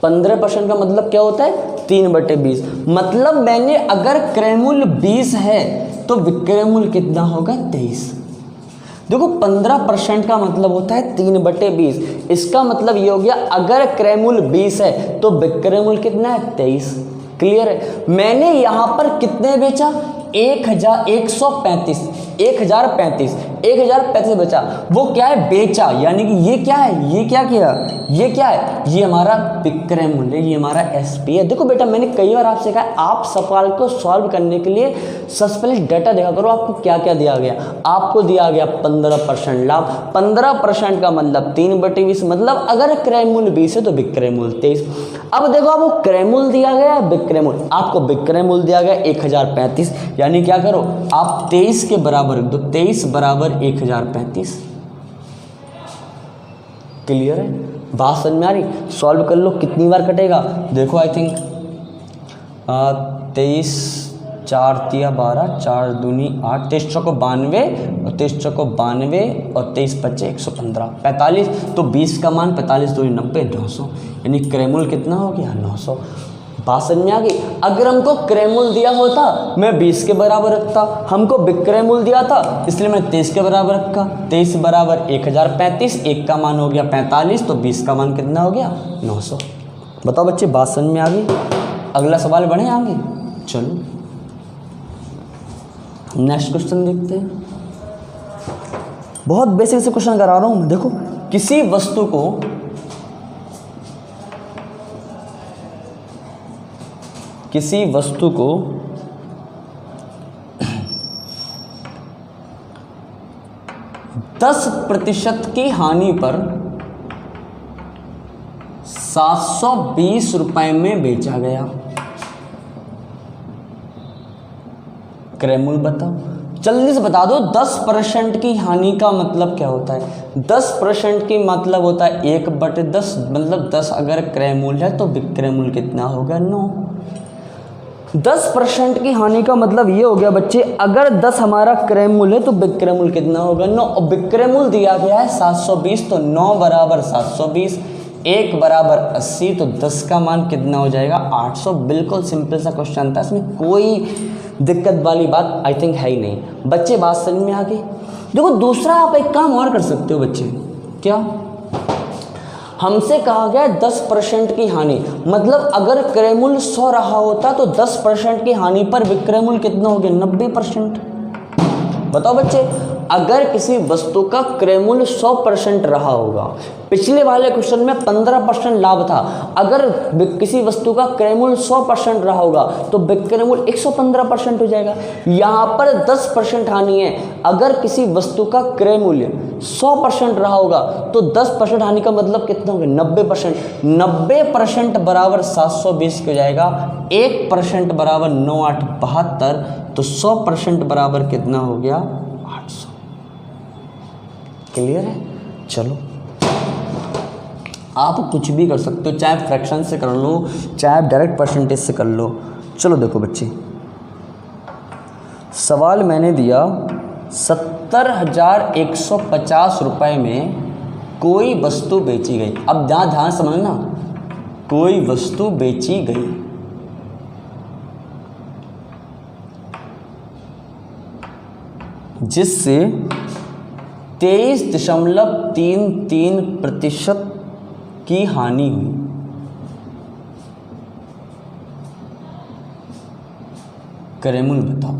15% का मतलब क्या होता है, 3/20। मतलब मैंने अगर क्रयमूल्य 20 है तो विक्रय मूल्य कितना होगा, 23। देखो 15% का मतलब होता है 3/20। इसका मतलब ये हो गया अगर क्रय मूल्य 20 है तो विक्रय मूल्य कितना है, 23। क्लियर है। मैंने यहाँ पर कितने बेचा, 1035 बेचा। वो क्या है, बेचा, यानी कि ये क्या है, ये क्या किया, ये क्या है, ये हमारा विक्रय मूल्य, ये हमारा एसपी है। देखो बेटा मैंने कई बार आपसे कहा आप सवाल को सॉल्व करने के लिए सबसे पहले डाटा देखा करो, आपको क्या क्या दिया गया। आपको दिया गया 15% लाभ, 15% का मतलब 3/20, मतलब अगर क्रय मूल्य 20 है तो विक्रय मूल्य 23। अब देखो आपको क्रय मूल्य दिया गया, विक्रय मूल्य, आपको विक्रय मूल्य दिया गया 1035, यानी क्या करो आप 23 के बराबर रख दो, 23 बराबर 1035। क्लियर है, बात समझ में आ रही। सॉल्व कर लो, कितनी बार कटेगा देखो, आई थिंक 23 4 तिया 12, 4 दूनी 8, 23 चौको 92 और 23 चौको 92 और 23 पच्चे 115, 45। तो 20 का मान 45 दूनी 90, 900, यानी क्रय मूल्य कितना हो गया, 900। बात समझ में आ गई। अगर हमको क्रय मूल्य दिया होता मैं 20 के बराबर रखता, हमको विक्रय मूल्य दिया था इसलिए मैं 23 के बराबर रखा। 23 बराबर 1035, 1 का मान हो गया 45, तो 20 का मान कितना हो गया, 900। बताओ बच्चे बात समझ में आ गई। अगला सवाल बढ़े आगे, चलो नेक्स्ट क्वेश्चन देखते हैं। बहुत बेसिक से क्वेश्चन करा रहा हूं मैं। देखो किसी वस्तु को 10% की हानि पर 720 रुपए में बेचा गया। क्रय मूल्य बताओ, जल्दी से बता दो। 10% की हानि का मतलब क्या होता है, 10% की मतलब होता है 1/10, मतलब 10 अगर क्रय मूल्य है तो विक्रय मूल्य कितना होगा, 9। 10% की हानि का मतलब ये हो गया बच्चे, अगर 10 हमारा क्रय मूल्य है तो विक्रय मूल्य कितना होगा, 9। और विक्रय मूल्य दिया गया है 720, तो 9 बराबर 720, 1 बराबर 80, तो 10 का मान कितना हो जाएगा, 800। बिल्कुल सिंपल सा क्वेश्चन था, इसमें कोई दिक्कत वाली बात आई थिंक है ही नहीं। बच्चे बात समझ में आ गई। देखो दूसरा आप एक काम और कर सकते हो बच्चे, क्या, हमसे कहा गया 10% की हानि, मतलब अगर क्रय मूल्य 100 रहा होता तो 10% की हानि पर विक्रय मूल्य कितना हो गया, 90%। बताओ बच्चे, अगर किसी वस्तु का क्रय मूल्य 100% रहा होगा, पिछले वाले क्वेश्चन में 15% लाभ था, अगर किसी वस्तु का क्रय मूल्य 100% रहा होगा तो विक्रय मूल्य 115% हो जाएगा। यहाँ पर 10% हानि है, अगर किसी वस्तु का क्रय मूल्य 100% रहा होगा तो 10% हानि का मतलब कितना होगा, 90%। 90% बराबर 720 हो जाएगा, 1% बराबर 9 8 72, तो 100% बराबर कितना हो गया, 800। क्लियर है। चलो आप कुछ भी कर सकते हो, चाहे फ्रैक्शन से कर लो, चाहे डायरेक्ट परसेंटेज से कर लो। चलो देखो बच्चे, सवाल मैंने दिया 70,150 रुपये में कोई वस्तु बेची गई। अब ध्यान समझना, कोई वस्तु बेची गई, जिससे 23.33% की हानि हुई। क्रय मूल्य बताओ।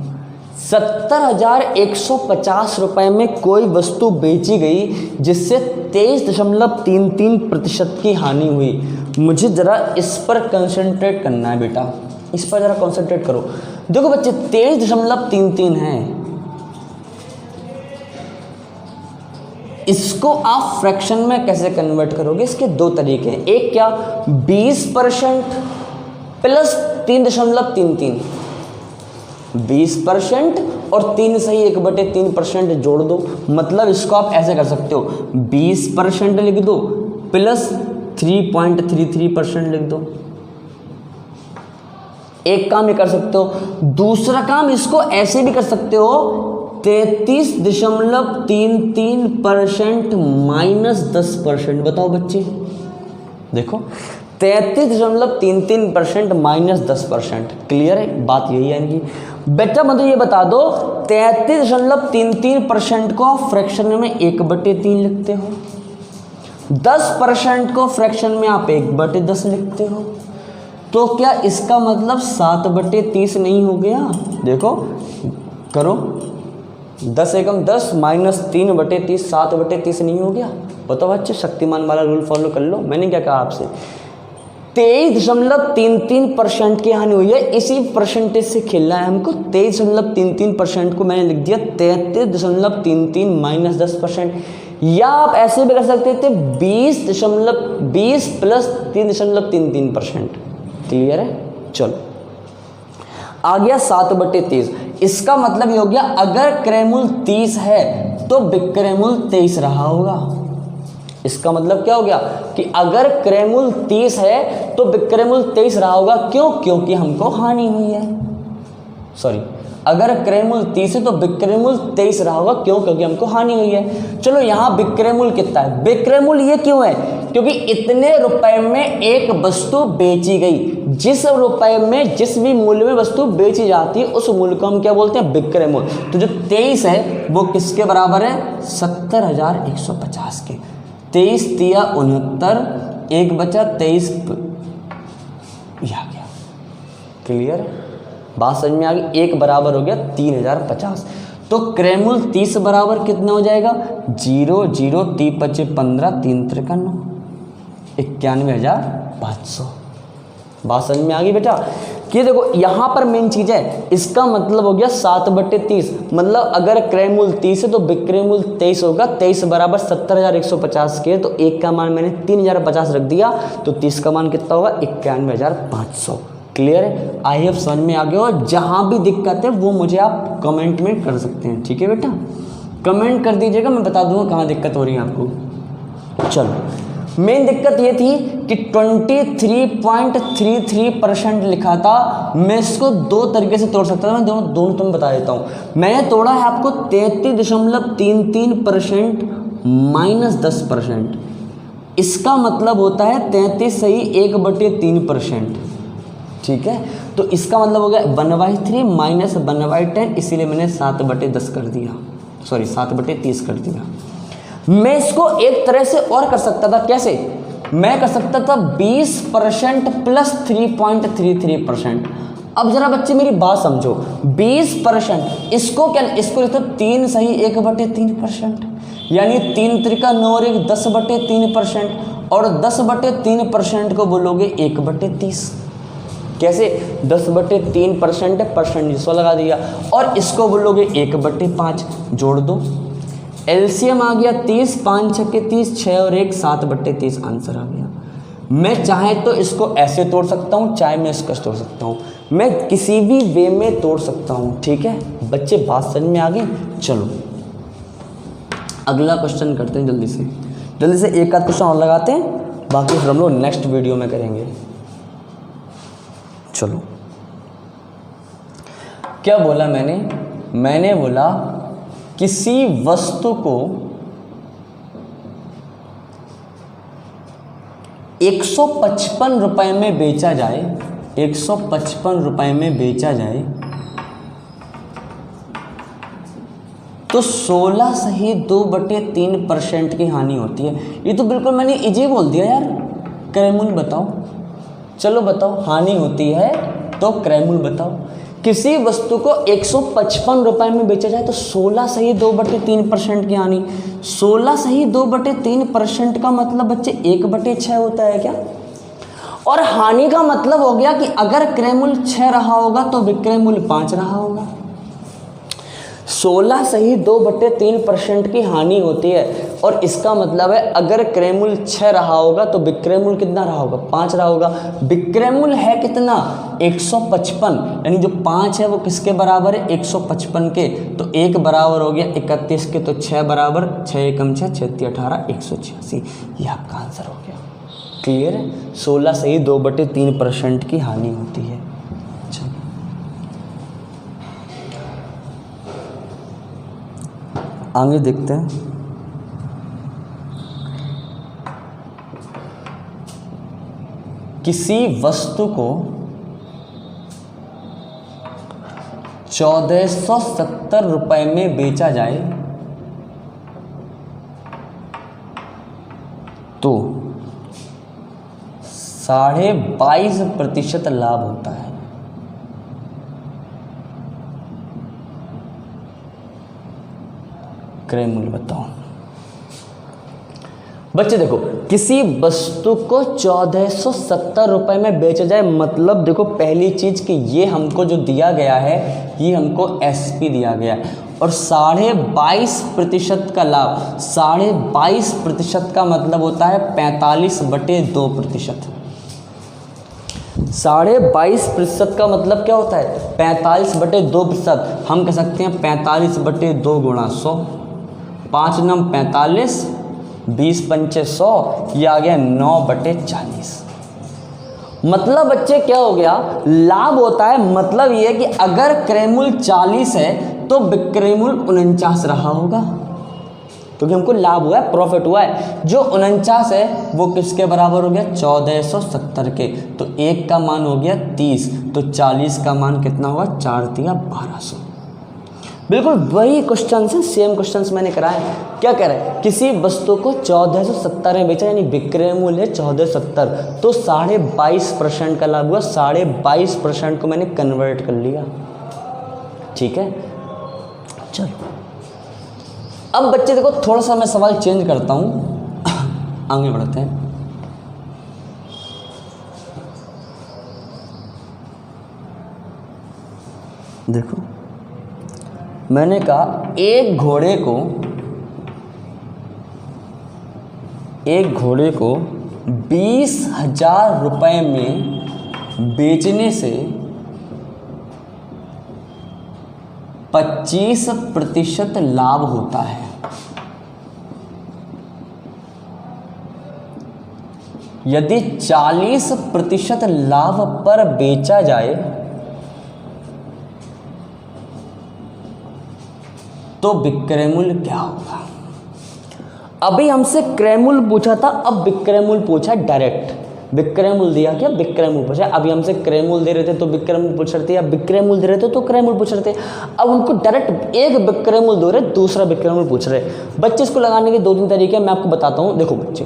70,150 रुपये में कोई वस्तु बेची गई जिससे 23.33% की हानि हुई। मुझे ज़रा इस पर कंसंट्रेट करना है बेटा, इस पर ज़रा कंसंट्रेट करो। देखो बच्चे 23.33 है, इसको आप फ्रैक्शन में कैसे कन्वर्ट करोगे, इसके दो तरीके हैं। एक क्या, 20% प्लस 3.33, 20% और 3 सही 1/3% जोड़ दो। मतलब इसको आप ऐसे कर सकते हो, 20% लिख दो प्लस 3.33% लिख दो। एक काम ये कर सकते हो, दूसरा काम इसको ऐसे भी कर सकते हो, 33.33% माइनस 10%। बताओ बच्चे, देखो 33.33% माइनस 10%। क्लियर है बात, यही है इनकी। बेटा मतलब ये बता दो 33.33% को फ्रैक्शन में 1/3 लिखते हो, 10% को फ्रैक्शन में आप 1/10 लिखते हो, तो क्या इसका मतलब 7/30 नहीं हो गया? देखो करो, 10 एकम 10 माइनस 3/30, 7/30 नहीं हो गया? बताओ बच्चे, शक्तिमान वाला रूल फॉलो कर लो। मैंने क्या कहा आपसे, 23.33% की हानि हुई है। इसी परसेंटेज से खेलना है हमको। 23.33% को मैंने लिख दिया 33.33 माइनस 10%। या आप ऐसे भी कर सकते थे 20 प्लस 3.33%। क्लियर है? चलो आ गया 7/30। इसका मतलब ये हो गया, अगर क्रयमूल्य 30 है तो विक्रयमूल्य 23 रहा होगा। इसका मतलब क्या हो गया कि अगर क्रयमूल्य 30 है तो विक्रयमूल्य 23 रहा होगा। क्यों? क्योंकि हमको हानि हुई है। सॉरी, अगर क्रयमूल्य 30 है तो विक्रयमूल्य 23 रहा होगा। क्यों? क्योंकि हमको हानि हुई है। चलो यहाँ विक्रयमूल्य कितना है? विक्रयमूल्य ये क्यों है? क्योंकि इतने रुपए में एक वस्तु बेची गई। जिस रुपए में, जिस भी मूल्य में वस्तु बेची जाती है उस मूल्य को हम क्या बोलते हैं? विक्रयमूल्य। तो जो 23 है वो किसके बराबर है? 70,150 के। 23 तिया 69, एक बचा 23, ये आ गया। क्लियर? बात समझ में आ गई? एक बराबर हो गया 3050। तो क्रयमूल्य 30 बराबर कितना हो जाएगा? 0 0 3 5 15 3 3 9, 91,500। बात समझ में आ गई बेटा? कि देखो यहाँ पर मेन चीज़ है, इसका मतलब हो गया 7/30। मतलब अगर क्रयमूल्य 30 है तो विक्रयमूल्य 23 होगा। 23 बराबर 70,150 के, तो एक का मान मैंने 3,050 रख दिया, तो 30 का मान कितना होगा? 91,500। क्लियर है? आई होप समझ में आ गया हो। जहाँ भी दिक्कत है वो मुझे आप कमेंट में कर सकते हैं। ठीक है बेटा, कमेंट कर दीजिएगा, मैं बता दूंगा कहाँ दिक्कत हो रही है आपको। चलो, मेन दिक्कत ये थी कि 23.33% लिखा था। मैं इसको दो तरीके से तोड़ सकता था, मैं दोनों तुम्हें बता देता हूँ। मैंने तोड़ा है आपको 33.33% माइनस 10%। इसका मतलब होता है 33 सही 1/3%। ठीक है, तो इसका मतलब हो गया 1/3 माइनस 1/10, इसीलिए मैंने 7/10 कर दिया, सॉरी 7/30 कर दिया। मैं इसको एक तरह से और कर सकता था। कैसे? मैं कर सकता था 20% प्लस 3.33%। अब जरा बच्चे मेरी बात समझो, 20% इसको क्या, इसको लिखो 3 सही 1/3%, यानी 3 त्रिका 9 और 1 10/3%, और 10/3% को बोलोगे 1/30। कैसे? 10/3% परसेंट जिसको लगा दिया, और इसको बोलोगे 1/5। जोड़ दो, एलसीएम आ गया 30, 5 छक्के 30, 6 और 1 7/30 आंसर आ गया। मैं चाहे तो इसको ऐसे तोड़ सकता हूँ, चाहे मैं इसको तोड़ सकता हूँ, मैं किसी भी वे में तोड़ सकता हूँ। ठीक है बच्चे, बात समझ में आ गई? चलो अगला क्वेश्चन करते हैं जल्दी से एक आध क्वेश्चन और लगाते हैं, बाकी फिर हम लोग नेक्स्ट वीडियो में करेंगे। चलो, क्या बोला मैंने बोला किसी वस्तु को 155 रुपए में बेचा जाए, 155 रुपए में बेचा जाए, तो 16 सही 2/3% की हानि होती है। ये तो बिल्कुल मैंने इजी बोल दिया यार। क्रयमूल्य बताओ, चलो बताओ, हानि होती है तो क्रयमूल्य बताओ। किसी वस्तु को 155 रुपए में बेचा जाए तो 16 सही 2/3% की हानि। 16 सही 2/3% का मतलब बच्चे 1/6 होता है क्या? और हानि का मतलब हो गया कि अगर क्रयमूल्य 6 रहा होगा तो विक्रय मूल्य 5 रहा होगा। 16 सही 2/3% की हानि होती है, और इसका मतलब है अगर क्रय मूल्य 6 रहा होगा तो विक्रय मूल्य कितना रहा होगा? 5 रहा होगा। विक्रय मूल्य है कितना? 155, यानी जो 5 है वो किसके बराबर है? 155 के। तो 1 बराबर हो गया 31 के, तो 6 बराबर 6 एकम 6 6 18 186। ये आपका आंसर हो गया। क्लियर है? 16 से ही 2/3% की हानि होती है। चलो आगे देखते हैं। किसी वस्तु को 1470 रुपए में बेचा जाए तो 22.5% लाभ होता है। क्रय मूल्य बताओ। बच्चे देखो, किसी वस्तु को 1470 रुपए में बेचा जाए, मतलब देखो पहली चीज कि ये हमको जो दिया गया है ये हमको एसपी दिया गया है, और 22.5% का लाभ, 22.5% का मतलब होता है 45/2%। 22.5% का मतलब क्या होता है? 45/2%। हम कह सकते हैं 45/2 गुणा 100, 5 9 45, 20 पंचे 100, ये आ गया 9/40। मतलब बच्चे क्या हो गया? लाभ होता है, मतलब ये है कि अगर क्रय मूल्य 40 है तो विक्रय मूल्य 49 रहा होगा, क्योंकि हमको लाभ हुआ है, प्रॉफिट हुआ है। जो 49 है वो किसके बराबर हो गया? 1470 के। तो 1 का मान हो गया 30, तो 40 का मान कितना हुआ? 4 तिया 1200। बिल्कुल वही क्वेश्चन है, सेम क्वेश्चन मैंने कराए। क्या कह रहे हैं? किसी वस्तु को 1470 में बेचा, यानी विक्रय मूल्य है 1470, तो 22.5% का लाभ हुआ। 22.5% को मैंने कन्वर्ट कर लिया। ठीक है, चलो अब बच्चे देखो, थोड़ा सा मैं सवाल चेंज करता हूँ, आगे बढ़ते हैं। देखो मैंने कहा एक घोड़े को 20,000 रुपए में बेचने से 25% लाभ होता है। यदि 40% लाभ पर बेचा जाए तो विक्रय मूल्य क्या होगा? अभी हमसे क्रय मूल्य पूछा था, अब विक्रय मूल्य पूछा डायरेक्ट। विक्रय मूल्य दिया क्या? विक्रय मूल्य पूछा। अभी हमसे क्रय मूल्य दे रहे थे तो विक्रय मूल्य पूछ रहे थे, या विक्रय मूल्य दे रहे थे तो क्रय मूल्य पूछ रहे थे। अब उनको डायरेक्ट एक विक्रय मूल्य दे रहे, दूसरा विक्रय मूल्य पूछ रहे। बच्चे इसको लगाने के 2-3 तरीके मैं आपको बताता हूँ। देखो बच्चे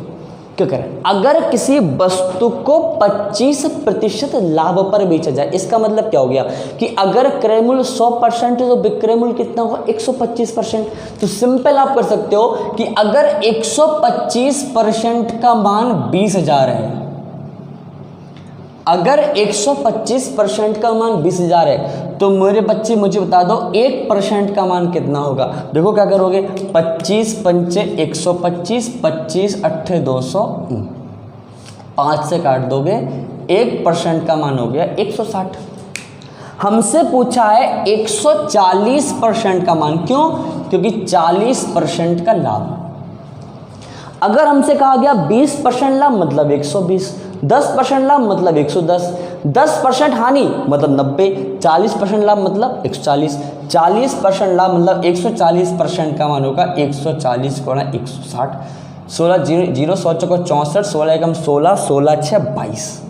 क्या करें, अगर किसी वस्तु को 25% लाभ पर बेचा जाए, इसका मतलब क्या हो गया कि अगर क्रय मूल्य 100% है तो विक्रय मूल्य कितना होगा? 125%। तो सिंपल आप कर सकते हो कि अगर 125% का मान 20,000 है, अगर 125% का मान 20,000 है तो मेरे बच्चे मुझे बता दो 1% का मान कितना होगा? देखो क्या करोगे, 25 पंचे 125, 25 अट्ठे 200, 5 से काट दोगे, 1% का मान हो गया 160। हमसे पूछा है 140% का मान, क्यों? क्योंकि 40% का लाभ। अगर हमसे कहा गया 20% लाभ मतलब 120, 10% लाभ मतलब 110, 10% हानि मतलब 90, 40% लाभ मतलब 140, 40% लाभ मतलब 140% का मान होगा 140 गुणा 160। 16 0 100 चौको 64, 16 एकम 16, 16 6 22,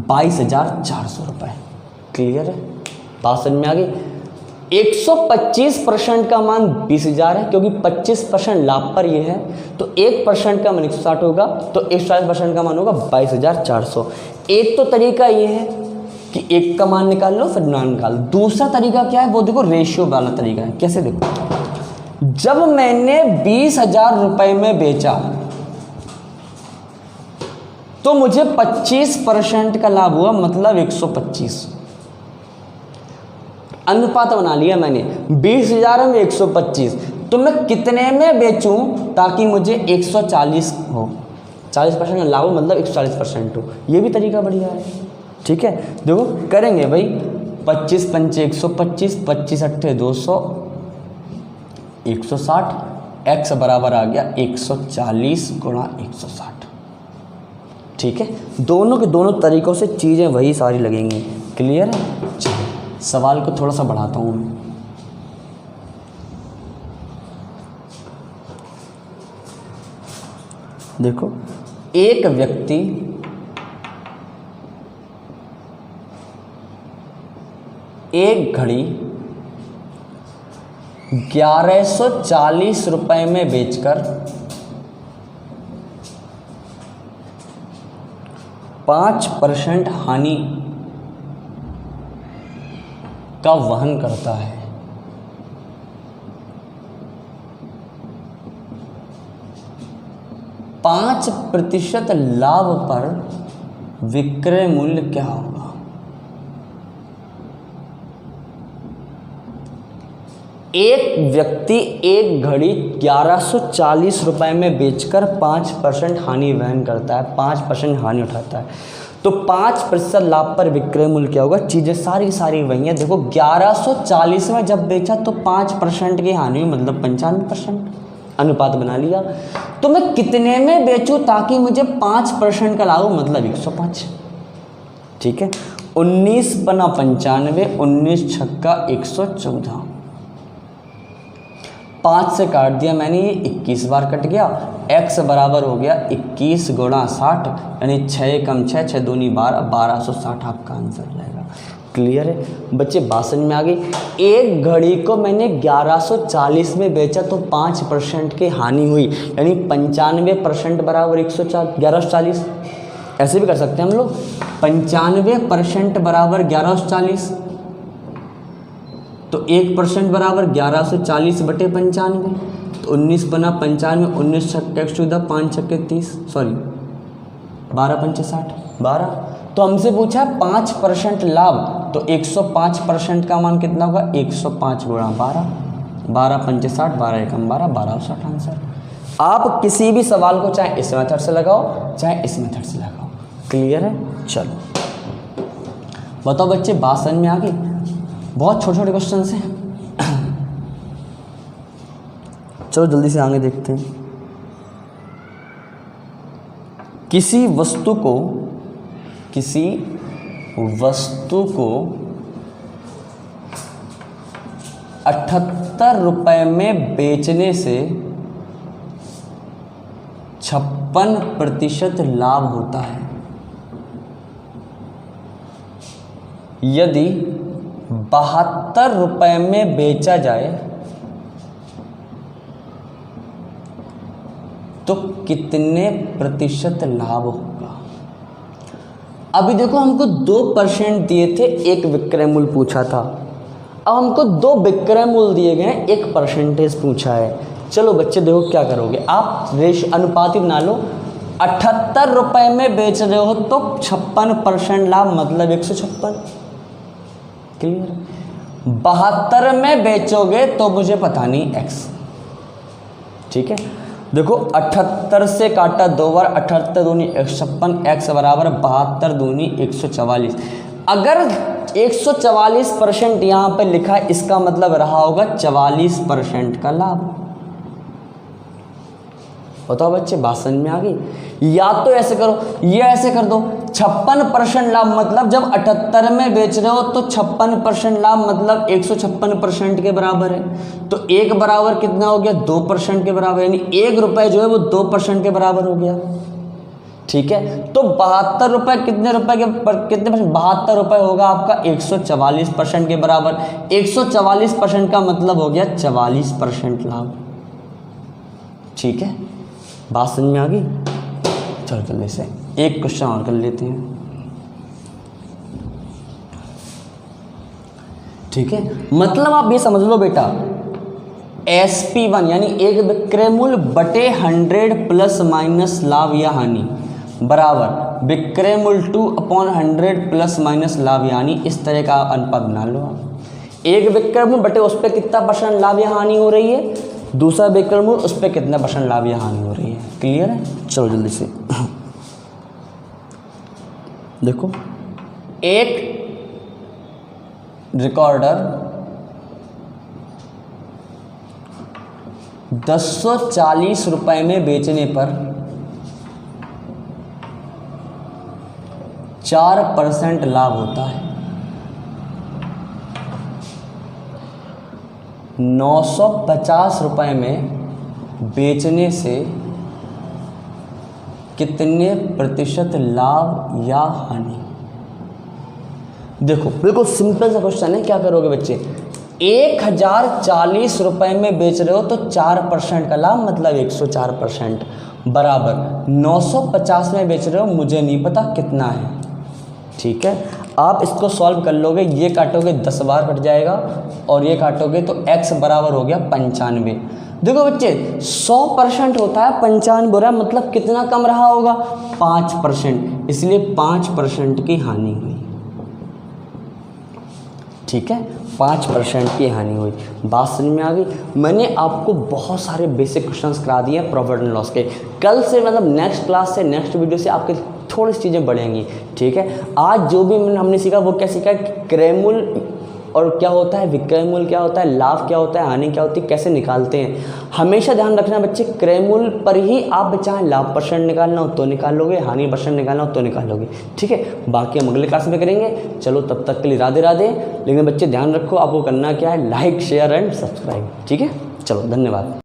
22,400 रुपये। क्लियर है? बात समझ में आ गई? 125% का मान 20,000 है, क्योंकि 25% लाभ पर ये है, तो 1% का मान 160 होगा, तो 140% का मान होगा 22,400। एक तो तरीका ये है कि एक का मान निकाल लो फिर मान निकाल। दूसरा तरीका क्या है? वो देखो रेशियो वाला तरीका है। कैसे? देखो, जब मैंने 20,000 रुपए में बेचा तो मुझे 25% का लाभ हुआ, मतलब 125। अनुपात बना लिया मैंने, 20,000 में 125, तो मैं कितने में बेचूं ताकि मुझे 140 हो? 40% लाभ हो, मतलब 140% हो। ये भी तरीका बढ़िया है। ठीक है, देखो करेंगे भाई। 25 पंचे 125, 25 अट्ठे 200, 160, x बराबर आ गया 140 गुणा 160। ठीक है, दोनों के दोनों तरीक़ों से चीज़ें वही सारी लगेंगी। क्लियर है? चलो सवाल को थोड़ा सा बढ़ाता हूँ मैं। देखो, एक व्यक्ति एक घड़ी 1140 रुपए में बेचकर 5% हानि का वहन करता है। 5% लाभ पर विक्रय मूल्य क्या होगा? एक व्यक्ति एक घड़ी 1140 रुपए में बेचकर 5% हानि वहन करता है, 5% हानि उठाता है, तो 5% लाभ पर विक्रय मूल्य क्या होगा? चीज़ें सारी सारी वही हैं। देखो 1140 में जब बेचा तो 5% की हानि हुई, मतलब 95%, अनुपात बना लिया। तो मैं कितने में बेचूं ताकि मुझे 5% का लाभ हो, मतलब 105। ठीक है, 19 बना 95, 19 छक्का 114, 5 से काट दिया मैंने, ये 21 बार कट गया। x बराबर हो गया 21 गुणा 60, यानी 6 कम 6, 6 दूनी 12, 1260 आपका आंसर रहेगा। क्लियर है बच्चे? बात समझ में आ गई? एक घड़ी को मैंने 1140 में बेचा तो 5% की हानि हुई, यानी 95% बराबर 1140। ऐसे भी कर सकते हैं हम लोग, 95% बराबर 1140, तो 1% बराबर 1140 बटे 95, तो 19 बना 95, 19 छक्के 114, 5 छक्के 30, सॉरी 12 पंचे 60, 12। तो हमसे पूछा 5% लाभ, तो 105% का मान कितना होगा? 105 गुणा 12, 12 पंचे 60, 12 एकम 12, 1260 आंसर। आप किसी भी सवाल को चाहे इस मेथड से लगाओ चाहे इस मेथड से लगाओ। क्लियर है? चलो बताओ बच्चे, बात समझ में आ गई? बहुत छोटे छोटे क्वेश्चन हैं। चलो जल्दी से आगे देखते हैं। किसी वस्तु को 78 रुपए में बेचने से 56% लाभ होता है। यदि 72 रुपए में बेचा जाए तो कितने प्रतिशत लाभ होगा? अभी देखो हमको 2% दिए थे, एक विक्रय मूल्य पूछा था। अब हमको 2 विक्रय मूल्य दिए गए हैं, 1% पूछा है। चलो बच्चे देखो क्या करोगे आप, अनुपात ही बना लो। 78 रुपए में बेच रहे हो तो 56% लाभ, मतलब 156। क्लियर? 72 में बेचोगे तो मुझे पता नहीं x। ठीक है, देखो 78 से काटा 2 बार, 78 दूनी 156, x बराबर 72 दूनी 144। अगर 144% यहाँ पे लिखा है, इसका मतलब रहा होगा 44% का लाभ। बताओ बच्चे, बात समझ में आ गई? या तो ऐसे करो, ये ऐसे कर दो, 56% लाभ, मतलब जब 78 में बेच रहे हो तो 56% लाभ मतलब 156% के बराबर है। तो 1 बराबर कितना हो गया? 2% के बराबर, यानी 1 रुपये जो है वो 2% के बराबर हो गया। ठीक है, तो 72 रुपये कितने रुपए के कितने परसेंट? 72 रुपये होगा आपका 144% के बराबर। 144% का मतलब हो गया 44% लाभ। ठीक है, बात समझ में आ गई? चलो जल्दी से एक क्वेश्चन और कर लेते हैं। ठीक है, मतलब आप ये समझ लो बेटा, SP1 यानी एक विक्रय मूल्य बटे 100 प्लस माइनस लाभ या हानि बराबर विक्रय मूल्य 2/100 प्लस माइनस लाभ या हानि। इस तरह का अनुपात बना लो आप। एक विक्रय मूल्य बटे उस पर कितना % लाभ या हानि हो रही है, दूसरा विक्रय मूल्य उस पर कितना % लाभ या हानि हो रही है। क्लियर है? चलो जल्दी से देखो, एक रिकॉर्डर 1040 रुपए में बेचने पर 4% लाभ होता है। 950 रुपये में बेचने से कितने प्रतिशत लाभ या हानि? देखो बिल्कुल सिंपल सा क्वेश्चन है। क्या करोगे बच्चे, 1040 रुपये में बेच रहे हो तो 4% का लाभ मतलब 104% बराबर 950 में बेच रहे हो, मुझे नहीं पता कितना है। ठीक है, आप इसको सॉल्व कर लोगे। ये काटोगे 10 बार कट जाएगा और ये काटोगे तो x बराबर हो गया 95। देखो बच्चे 100% होता है, 95 हो रहा है मतलब कितना कम रहा होगा, 5%, इसलिए 5% की हानि हुई। ठीक है, 5% की हानि हुई। बात समझ में आ गई। मैंने आपको बहुत सारे बेसिक क्वेश्चंस करा दिए हैं प्रॉफिट एंड लॉस के। कल से मतलब नेक्स्ट क्लास से, नेक्स्ट वीडियो से आपके थोड़ी सी चीज़ें बढ़ेंगी। ठीक है, आज जो भी हमने सीखा वो क्या सीखा, क्रय मूल्य और क्या होता है, विक्रय मूल्य क्या होता है, लाभ क्या होता है, हानि क्या होती है, कैसे निकालते हैं। हमेशा ध्यान रखना बच्चे, क्रय मूल्य पर ही आप चाहे लाभ % निकालना हो तो निकालोगे, हानि % निकालना हो तो निकालोगे। ठीक है, बाकी हम अगले क्लास में करेंगे। चलो तब तक के लिए राधे राधे। लेकिन बच्चे ध्यान रखो, आपको करना क्या है, लाइक शेयर एंड सब्सक्राइब। ठीक है, चलो धन्यवाद।